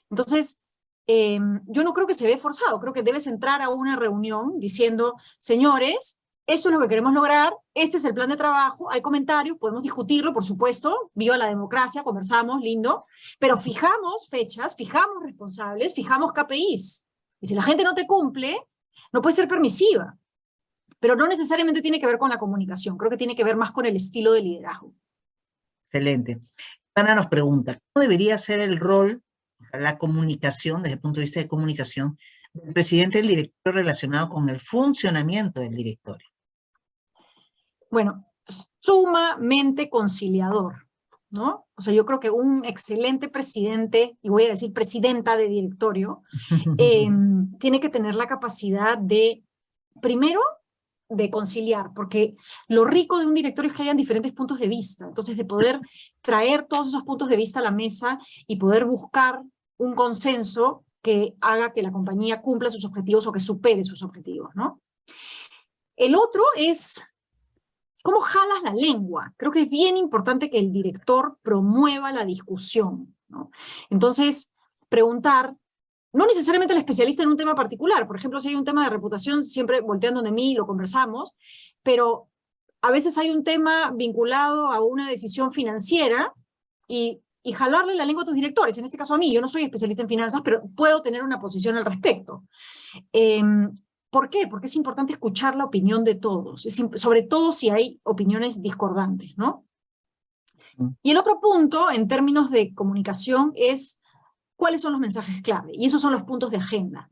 Entonces, yo no creo que se ve forzado, creo que debes entrar a una reunión diciendo, señores, esto es lo que queremos lograr, este es el plan de trabajo, hay comentarios, podemos discutirlo, por supuesto, viva la democracia, conversamos, lindo, pero fijamos fechas, fijamos responsables, fijamos KPIs. Y si la gente no te cumple, no puede ser permisiva, pero no necesariamente tiene que ver con la comunicación, creo que tiene que ver más con el estilo de liderazgo. Excelente. Ana nos pregunta, ¿cómo debería ser el rol, la comunicación, desde el punto de vista de comunicación, del presidente del directorio relacionado con el funcionamiento del directorio? Bueno, sumamente conciliador, ¿no? O sea, yo creo que un excelente presidente, y voy a decir presidenta de directorio, tiene que tener la capacidad de, primero, de conciliar, porque lo rico de un directorio es que hayan diferentes puntos de vista, entonces de poder traer todos esos puntos de vista a la mesa y poder buscar un consenso que haga que la compañía cumpla sus objetivos o que supere sus objetivos, ¿no? El otro es cómo jalas la lengua. Creo que es bien importante que el director promueva la discusión, ¿no? Entonces, preguntar, no necesariamente al especialista en un tema particular. Por ejemplo, si hay un tema de reputación, siempre volteando de mí, lo conversamos, pero a veces hay un tema vinculado a una decisión financiera y jalarle la lengua a tus directores, en este caso a mí. Yo no soy especialista en finanzas, pero puedo tener una posición al respecto. ¿Por qué? Porque es importante escuchar la opinión de todos, sobre todo si hay opiniones discordantes, ¿no? Y el otro punto, en términos de comunicación, es cuáles son los mensajes clave, y esos son los puntos de agenda.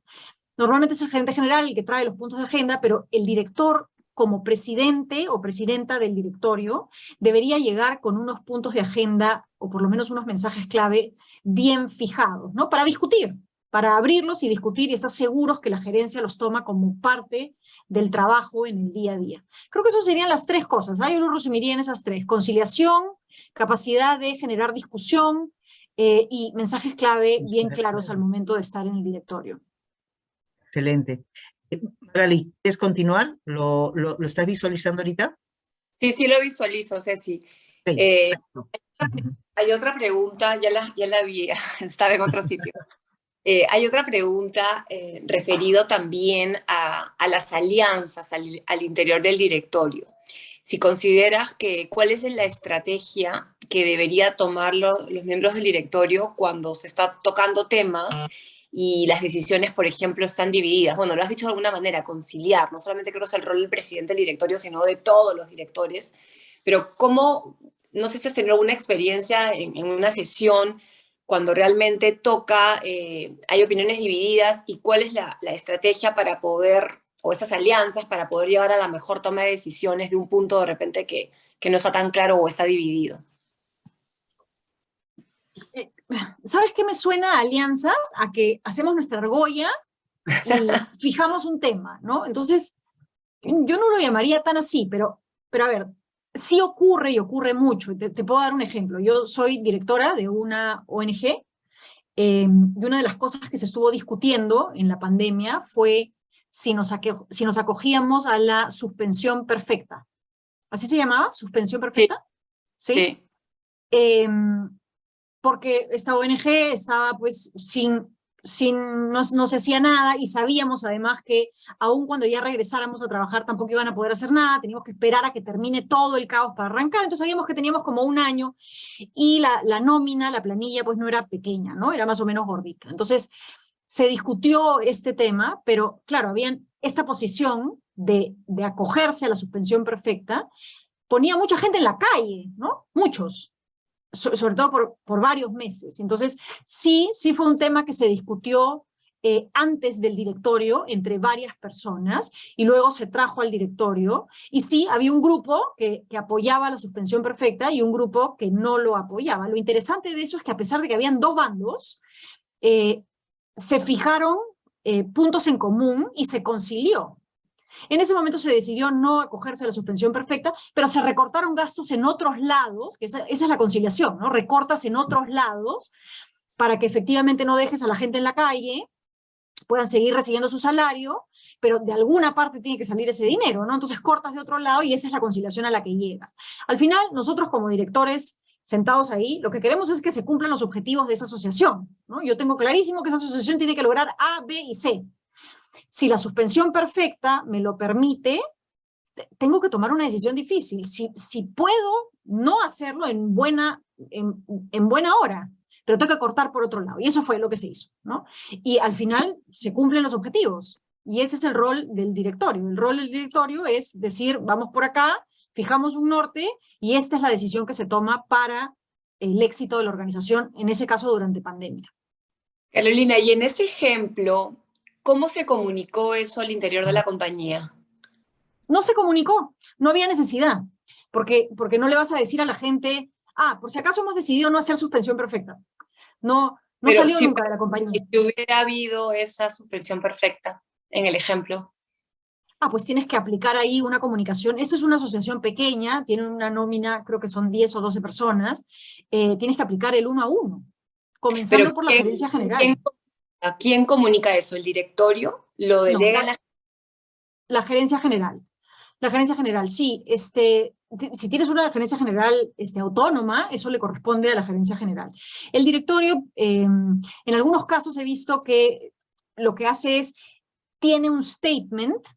Normalmente es el gerente general el que trae los puntos de agenda, pero el director, como presidente o presidenta del directorio, debería llegar con unos puntos de agenda, o por lo menos unos mensajes clave bien fijados, ¿no? Para discutir, para abrirlos y discutir y estar seguros que la gerencia los toma como parte del trabajo en el día a día. Creo que eso serían las 3 cosas, ¿eh? Yo lo resumiría en esas 3: conciliación, capacidad de generar discusión, y mensajes clave bien claros al momento de estar en el directorio. Excelente. Magali, ¿quieres continuar? ¿Lo estás visualizando ahorita? Sí, lo visualizo, Ceci. Sí, Hay otra pregunta, ya la vi, estaba en otro sitio. Hay otra pregunta referido también a las alianzas al interior del directorio. Si consideras ¿cuál es la estrategia que debería tomar los miembros del directorio cuando se está tocando temas y las decisiones, por ejemplo, están divididas? Bueno, lo has dicho de alguna manera, conciliar. No solamente creo que es el rol del presidente del directorio, sino de todos los directores. Pero ¿cómo, no sé si has tenido alguna experiencia en una sesión cuando realmente toca, hay opiniones divididas, y cuál es la estrategia para poder, o estas alianzas para poder llegar a la mejor toma de decisiones de un punto de repente que no está tan claro o está dividido? ¿Sabes qué me suena a alianzas? A que hacemos nuestra argolla y fijamos un tema, ¿no? Entonces, yo no lo llamaría tan así, pero a ver, sí ocurre y ocurre mucho. Te puedo dar un ejemplo. Yo soy directora de una ONG, y una de las cosas que se estuvo discutiendo en la pandemia fue si nos acogíamos a la suspensión perfecta. ¿Así se llamaba? ¿Suspensión perfecta? Sí. Porque esta ONG estaba pues sin no se hacía nada, y sabíamos además que aun cuando ya regresáramos a trabajar tampoco iban a poder hacer nada, teníamos que esperar a que termine todo el caos para arrancar, entonces sabíamos que teníamos como un año, y la nómina, la planilla, pues no era pequeña, ¿no? Era más o menos gordita. Entonces se discutió este tema, pero claro, habían esta posición de acogerse a la suspensión perfecta, ponía mucha gente en la calle, ¿no? Muchos, sobre todo por varios meses. Entonces, sí fue un tema que se discutió antes del directorio entre varias personas, y luego se trajo al directorio, y sí, había un grupo que apoyaba la suspensión perfecta y un grupo que no lo apoyaba. Lo interesante de eso es que a pesar de que habían dos bandos, se fijaron puntos en común y se concilió. En ese momento se decidió no acogerse a la suspensión perfecta, pero se recortaron gastos en otros lados, que esa es la conciliación, ¿no? Recortas en otros lados para que efectivamente no dejes a la gente en la calle, puedan seguir recibiendo su salario, pero de alguna parte tiene que salir ese dinero, ¿no? Entonces cortas de otro lado y esa es la conciliación a la que llegas. Al final, nosotros como directores sentados ahí, lo que queremos es que se cumplan los objetivos de esa asociación, ¿no? Yo tengo clarísimo que esa asociación tiene que lograr A, B y C. Si la suspensión perfecta me lo permite, tengo que tomar una decisión difícil. Si puedo no hacerlo en buena hora, pero tengo que cortar por otro lado. Y eso fue lo que se hizo, ¿no? Y al final se cumplen los objetivos. Y ese es el rol del directorio. El rol del directorio es decir, vamos por acá, fijamos un norte, y esta es la decisión que se toma para el éxito de la organización, en ese caso durante pandemia. Carolina, y en ese ejemplo, ¿cómo se comunicó eso al interior de la compañía? No se comunicó, no había necesidad, porque no le vas a decir a la gente, por si acaso hemos decidido no hacer suspensión perfecta. No Pero salió si, nunca de la compañía. si hubiera habido esa suspensión perfecta en el ejemplo. Pues tienes que aplicar ahí una comunicación. Esta es una asociación pequeña, tiene una nómina, creo que son 10 o 12 personas, tienes que aplicar el 1 a 1, comenzando Pero por la gerencia general. ¿quién comunica eso? ¿El directorio? ¿Lo delega No, la gerencia general. La gerencia general, sí. Si tienes una gerencia general autónoma, eso le corresponde a la gerencia general. El directorio, en algunos casos he visto que lo que hace es, tiene un statement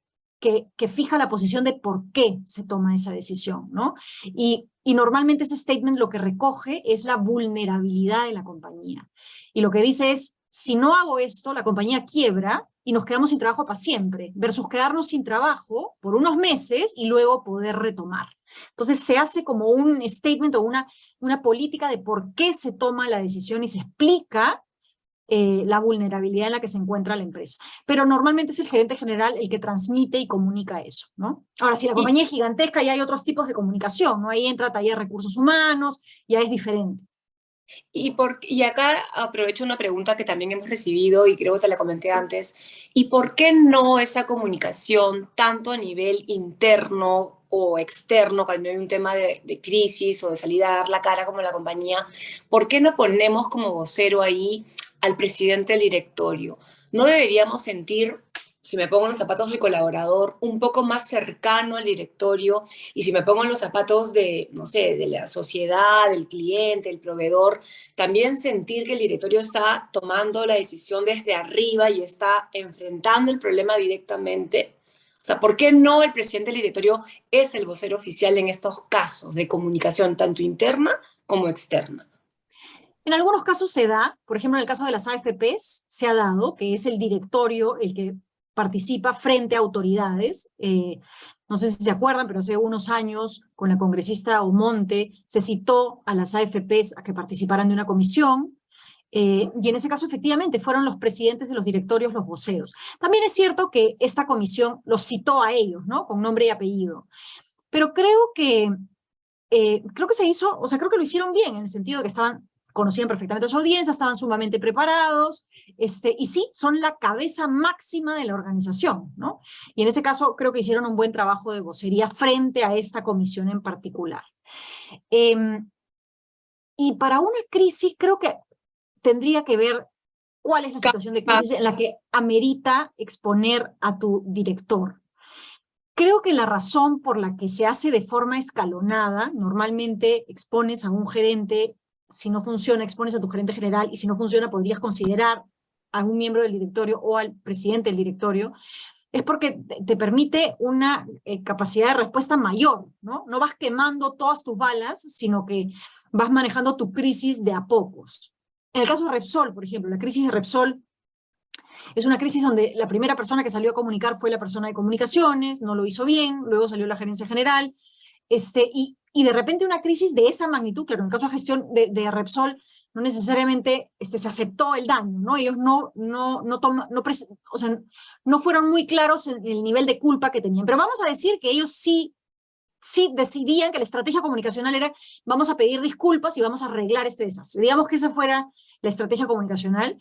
que fija la posición de por qué se toma esa decisión, ¿no? Y normalmente ese statement lo que recoge es la vulnerabilidad de la compañía. Y lo que dice es, si no hago esto, la compañía quiebra y nos quedamos sin trabajo para siempre, versus quedarnos sin trabajo por unos meses y luego poder retomar. Entonces se hace como un statement o una política de por qué se toma la decisión y se explica la vulnerabilidad en la que se encuentra la empresa. Pero normalmente es el gerente general el que transmite y comunica eso, ¿no? Ahora, si la compañía es gigantesca, ya hay otros tipos de comunicación, ¿no? Ahí entra taller de recursos humanos, ya es diferente. Y acá aprovecho una pregunta que también hemos recibido y creo que te la comenté antes. ¿Y por qué no esa comunicación tanto a nivel interno o externo, cuando hay un tema de crisis o de salir a dar la cara como la compañía? ¿Por qué no ponemos como vocero ahí al presidente del directorio? ¿No deberíamos sentir, si me pongo en los zapatos del colaborador, un poco más cercano al directorio? Y si me pongo en los zapatos de, no sé, de la sociedad, del cliente, el proveedor, también sentir que el directorio está tomando la decisión desde arriba y está enfrentando el problema directamente. O sea, ¿por qué no el presidente del directorio es el vocero oficial en estos casos de comunicación, tanto interna como externa? En algunos casos se da, por ejemplo, en el caso de las AFPs, se ha dado que es el directorio el que participa frente a autoridades. No sé si se acuerdan, pero hace unos años, con la congresista Omonte, se citó a las AFPs a que participaran de una comisión, y en ese caso, efectivamente, fueron los presidentes de los directorios los voceros. También es cierto que esta comisión los citó a ellos, ¿no? Con nombre y apellido. Pero creo que se hizo, o sea, creo que lo hicieron bien, en el sentido de que conocían perfectamente a su audiencia, estaban sumamente preparados, y sí, son la cabeza máxima de la organización, ¿no? Y en ese caso creo que hicieron un buen trabajo de vocería frente a esta comisión en particular. Y para una crisis creo que tendría que ver cuál es la situación de crisis en la que amerita exponer a tu director. Creo que la razón por la que se hace de forma escalonada, normalmente expones a un gerente, si no funciona, expones a tu gerente general, y si no funciona, podrías considerar a un miembro del directorio o al presidente del directorio, es porque te permite una capacidad de respuesta mayor, ¿no? No vas quemando todas tus balas, sino que vas manejando tu crisis de a pocos. En el caso de Repsol, por ejemplo, la crisis de Repsol es una crisis donde la primera persona que salió a comunicar fue la persona de comunicaciones, no lo hizo bien, luego salió la gerencia general, y de repente una crisis de esa magnitud, claro, en el caso de gestión de Repsol, no necesariamente se aceptó el daño, ¿no? Ellos o sea, no fueron muy claros en el nivel de culpa que tenían, pero vamos a decir que ellos sí decidían que la estrategia comunicacional era vamos a pedir disculpas y vamos a arreglar este desastre. Digamos que esa fuera la estrategia comunicacional.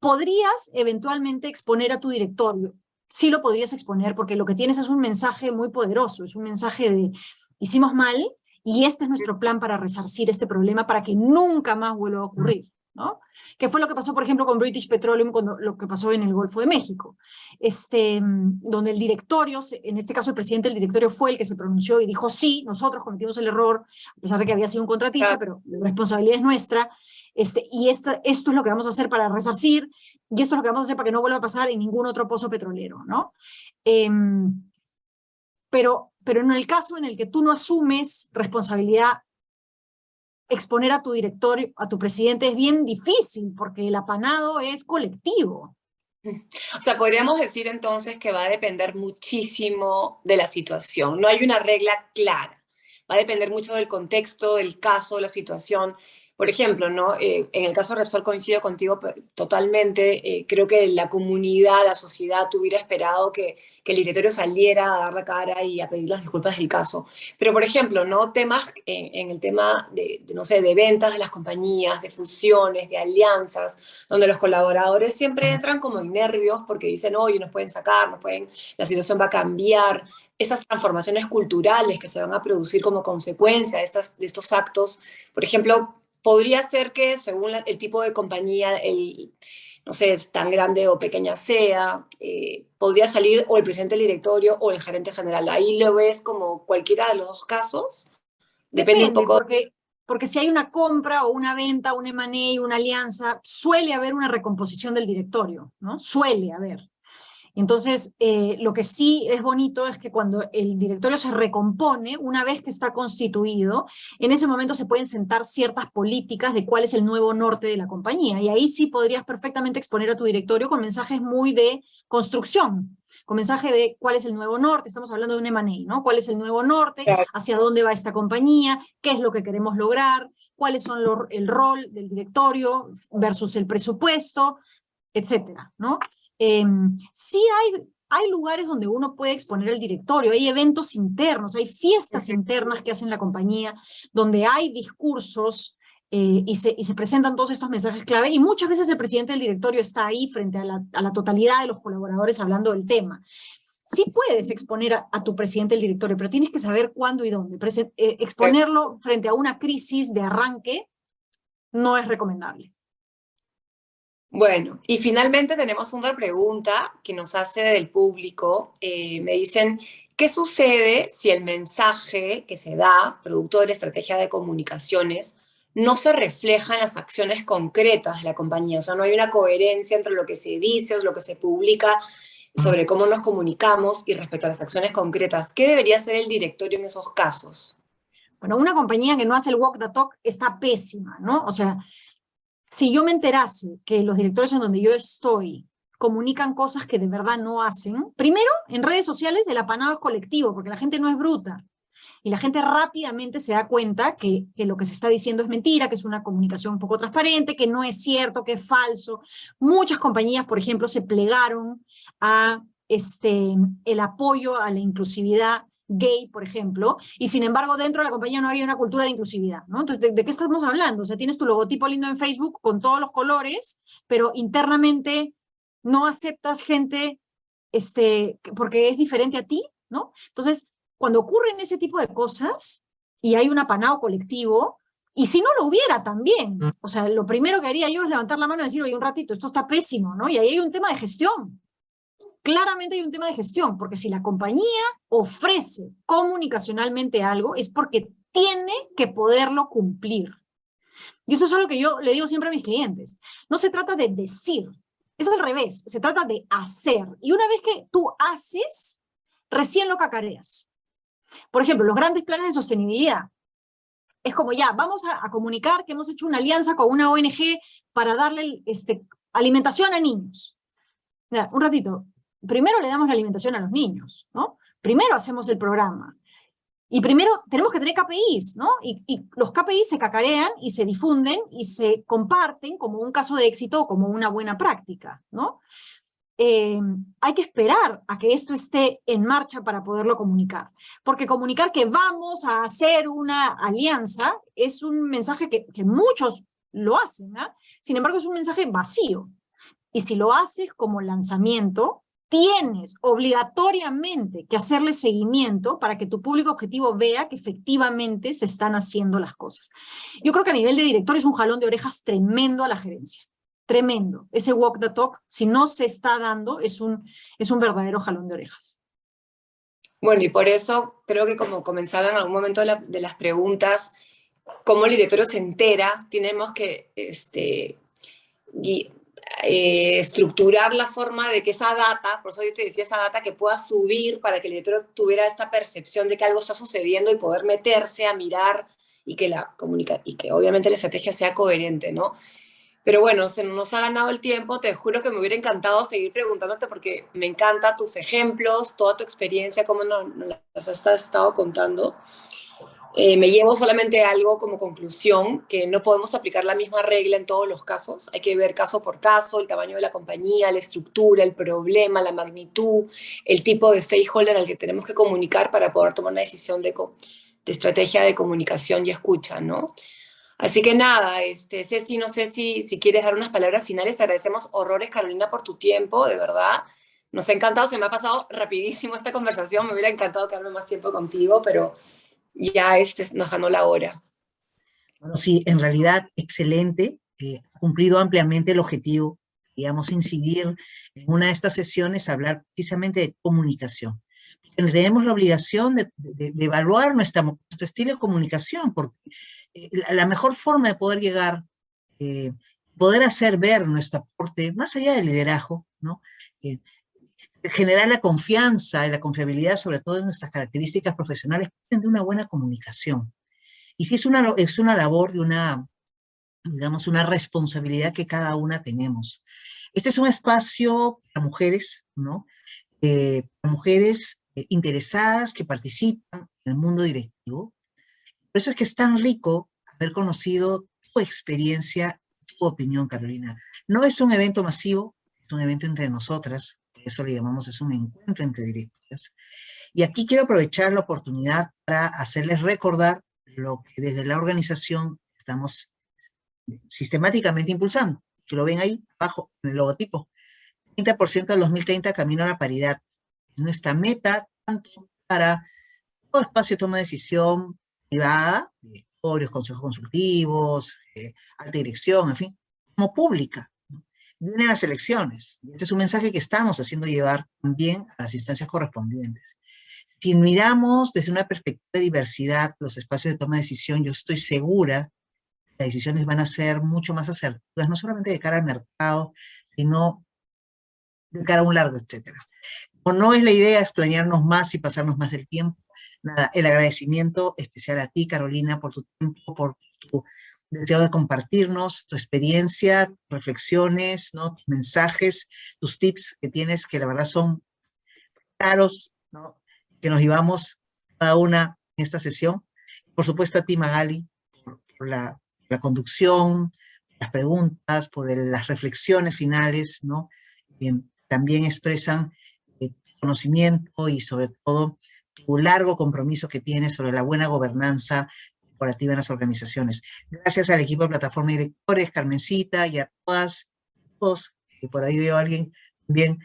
Podrías eventualmente exponer a tu directorio, sí lo podrías exponer porque lo que tienes es un mensaje muy poderoso, es un mensaje de hicimos mal y este es nuestro plan para resarcir este problema para que nunca más vuelva a ocurrir, ¿no? Que fue lo que pasó, por ejemplo, con British Petroleum, lo que pasó en el Golfo de México, donde el directorio, en este caso el presidente del directorio fue el que se pronunció y dijo, sí, nosotros cometimos el error, a pesar de que había sido un contratista, pero la responsabilidad es nuestra, y esto es lo que vamos a hacer para resarcir, y esto es lo que vamos a hacer para que no vuelva a pasar en ningún otro pozo petrolero, ¿no? Pero en el caso en el que tú no asumes responsabilidad, exponer a tu directorio, a tu presidente es bien difícil, porque el apanado es colectivo. O sea, podríamos decir entonces que va a depender muchísimo de la situación. No hay una regla clara. Va a depender mucho del contexto, del caso, la situación. Por ejemplo, ¿no? En el caso de Repsol coincido contigo totalmente. Creo que la comunidad, la sociedad hubiera esperado que el directorio saliera a dar la cara y a pedir las disculpas del caso. Pero, por ejemplo, ¿no? Temas en el tema no sé, de ventas de las compañías, de fusiones, de alianzas, donde los colaboradores siempre entran como en nervios porque dicen, oye, nos pueden sacar, la situación va a cambiar. Esas transformaciones culturales que se van a producir como consecuencia de estos actos, por ejemplo, podría ser que según el tipo de compañía, no sé, es tan grande o pequeña sea, podría salir o el presidente del directorio o el gerente general. Ahí lo ves como cualquiera de los dos casos. Depende un poco. Porque si hay una compra o una venta, un M&A, una alianza, suele haber una recomposición del directorio, ¿no? Suele haber. Entonces, lo que sí es bonito es que cuando el directorio se recompone, una vez que está constituido, en ese momento se pueden sentar ciertas políticas de cuál es el nuevo norte de la compañía. Y ahí sí podrías perfectamente exponer a tu directorio con mensajes muy de construcción, con mensaje de cuál es el nuevo norte, estamos hablando de un M&A, ¿no? ¿Cuál es el nuevo norte? ¿Hacia dónde va esta compañía? ¿Qué es lo que queremos lograr? ¿Cuáles son el rol del directorio versus el presupuesto? Etcétera, ¿no? Sí hay lugares donde uno puede exponer el directorio, hay eventos internos, hay fiestas internas que hacen la compañía, donde hay discursos y se presentan todos estos mensajes clave, y muchas veces el presidente del directorio está ahí frente a la totalidad de los colaboradores hablando del tema. Sí puedes exponer a tu presidente del directorio, pero tienes que saber cuándo y dónde. Exponerlo frente a una crisis de arranque no es recomendable. Bueno, y finalmente tenemos una pregunta que nos hace del público. Me dicen, ¿qué sucede si el mensaje que se da, producto de la estrategia de comunicaciones, no se refleja en las acciones concretas de la compañía? O sea, no hay una coherencia entre lo que se dice o lo que se publica sobre cómo nos comunicamos y respecto a las acciones concretas. ¿Qué debería hacer el directorio en esos casos? Bueno, una compañía que no hace el walk the talk está pésima, ¿no? O sea, si yo me enterase que los directores en donde yo estoy comunican cosas que de verdad no hacen, primero, en redes sociales el apanado es colectivo, porque la gente no es bruta. Y la gente rápidamente se da cuenta que lo que se está diciendo es mentira, que es una comunicación un poco transparente, que no es cierto, que es falso. Muchas compañías, por ejemplo, se plegaron a el apoyo a la inclusividad gay, por ejemplo, y sin embargo dentro de la compañía no había una cultura de inclusividad, ¿no? Entonces, ¿de qué estamos hablando? O sea, tienes tu logotipo lindo en Facebook con todos los colores, pero internamente no aceptas gente porque es diferente a ti, ¿no? Entonces, cuando ocurren ese tipo de cosas y hay un apanado colectivo, y si no lo hubiera también, o sea, lo primero que haría yo es levantar la mano y decir, oye, un ratito, esto está pésimo, ¿no? Y ahí hay un tema de gestión. Claramente hay un tema de gestión, porque si la compañía ofrece comunicacionalmente algo, es porque tiene que poderlo cumplir. Y eso es algo que yo le digo siempre a mis clientes. No se trata de decir, Es al revés, se trata de hacer. Y una vez que tú haces, recién lo cacareas. Por ejemplo, los grandes planes de sostenibilidad. Es como ya, vamos a comunicar que hemos hecho una alianza con una ONG para darle alimentación a niños. Mira, un ratito, primero le damos la alimentación a los niños, ¿no? Primero hacemos el programa. Y primero tenemos que tener KPIs, ¿no? Y los KPIs se cacarean y se difunden y se comparten como un caso de éxito o como una buena práctica, ¿no? Hay que esperar a que esto esté en marcha para poderlo comunicar. Porque comunicar que vamos a hacer una alianza es un mensaje que muchos lo hacen, ¿no? Sin embargo, es un mensaje vacío. Y si lo haces como lanzamiento, tienes obligatoriamente que hacerle seguimiento para que tu público objetivo vea que efectivamente se están haciendo las cosas. Yo creo que a nivel de director es un jalón de orejas tremendo a la gerencia. Tremendo. Ese walk the talk, si no se está dando, es un verdadero jalón de orejas. Bueno, y por eso creo que como comenzaba en algún momento de las preguntas, cómo el directorio se entera, tenemos que estructurar la forma de que esa data, por eso yo te decía esa data, que pueda subir para que el directorio tuviera esta percepción de que algo está sucediendo y poder meterse a mirar y que obviamente la estrategia sea coherente, ¿no? Pero bueno, se nos ha ganado el tiempo, te juro que me hubiera encantado seguir preguntándote porque me encantan tus ejemplos, toda tu experiencia, cómo nos las has estado contando. Me llevo solamente algo como conclusión, que no podemos aplicar la misma regla en todos los casos. Hay que ver caso por caso, el tamaño de la compañía, la estructura, el problema, la magnitud, el tipo de stakeholder al que tenemos que comunicar para poder tomar una decisión de estrategia de comunicación y escucha, ¿no? Así que nada, Ceci, no sé si quieres dar unas palabras finales. Te agradecemos horrores, Carolina, por tu tiempo, de verdad. Nos ha encantado, se me ha pasado rapidísimo esta conversación. Me hubiera encantado quedarme más tiempo contigo, pero ya nos ganó la hora. Bueno, sí, en realidad, excelente. Ha cumplido ampliamente el objetivo. Digamos, incidir en una de estas sesiones, hablar precisamente de comunicación. Tenemos la obligación de evaluar nuestro estilo de comunicación, porque la mejor forma de poder llegar, poder hacer ver nuestro aporte, más allá del liderazgo, ¿no? Generar la confianza y la confiabilidad, sobre todo en nuestras características profesionales, de una buena comunicación. Y que es una labor de digamos, una responsabilidad que cada una tenemos. Este es un espacio para mujeres, ¿no? Para mujeres interesadas que participan en el mundo directivo. Por eso es que es tan rico haber conocido tu experiencia, tu opinión, Carolina. No es un evento masivo, es un evento entre nosotras, eso le llamamos, es un encuentro entre directivas. Y aquí quiero aprovechar la oportunidad para hacerles recordar lo que desde la organización estamos sistemáticamente impulsando, que lo ven ahí abajo en el logotipo. 30% del 2030 camino a la paridad. Es nuestra meta, tanto para todo espacio de toma de decisión privada, directorios, consejos consultivos, alta dirección, en fin, como pública. Vienen las elecciones. Este es un mensaje que estamos haciendo llevar también a las instancias correspondientes. Si miramos desde una perspectiva de diversidad los espacios de toma de decisión, yo estoy segura que las decisiones van a ser mucho más asertivas, no solamente de cara al mercado, sino de cara a un largo, etcétera. Como no es la idea explañarnos más y pasarnos más del tiempo, nada, el agradecimiento especial a ti, Carolina, por tu tiempo, por tu deseo de compartirnos tu experiencia, tus reflexiones, ¿no? Tus mensajes, tus tips que tienes, que la verdad son claros, ¿no? Que nos llevamos cada una en esta sesión. Por supuesto a ti, Magali, por la conducción, las preguntas, por las reflexiones finales, ¿no? También expresan conocimiento y sobre todo tu largo compromiso que tienes sobre la buena gobernanza corporativa en las organizaciones. Gracias al equipo de Plataforma de Directores, Carmencita, y a todos, que por ahí veo a alguien también,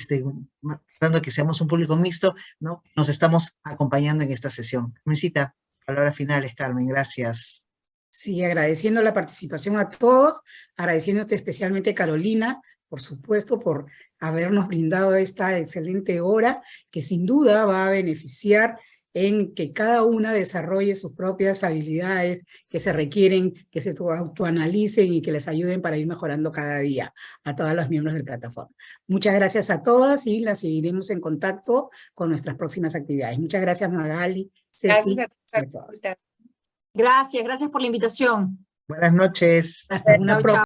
tratando de que seamos un público mixto, ¿no? Nos estamos acompañando en esta sesión. Carmencita, palabras finales, Carmen, gracias. Sí, agradeciendo la participación a todos, agradeciéndote especialmente, Carolina, por supuesto, por habernos brindado esta excelente hora, que sin duda va a beneficiar en que cada una desarrolle sus propias habilidades que se requieren, que se autoanalicen y que les ayuden para ir mejorando cada día a todos los miembros de la plataforma. Muchas gracias a todas y las seguiremos en contacto con nuestras próximas actividades. Muchas gracias, Magali, Ceci, Gracias a todas. todos. Gracias por la invitación. Buenas noches. Hasta una Chao, próxima. chao.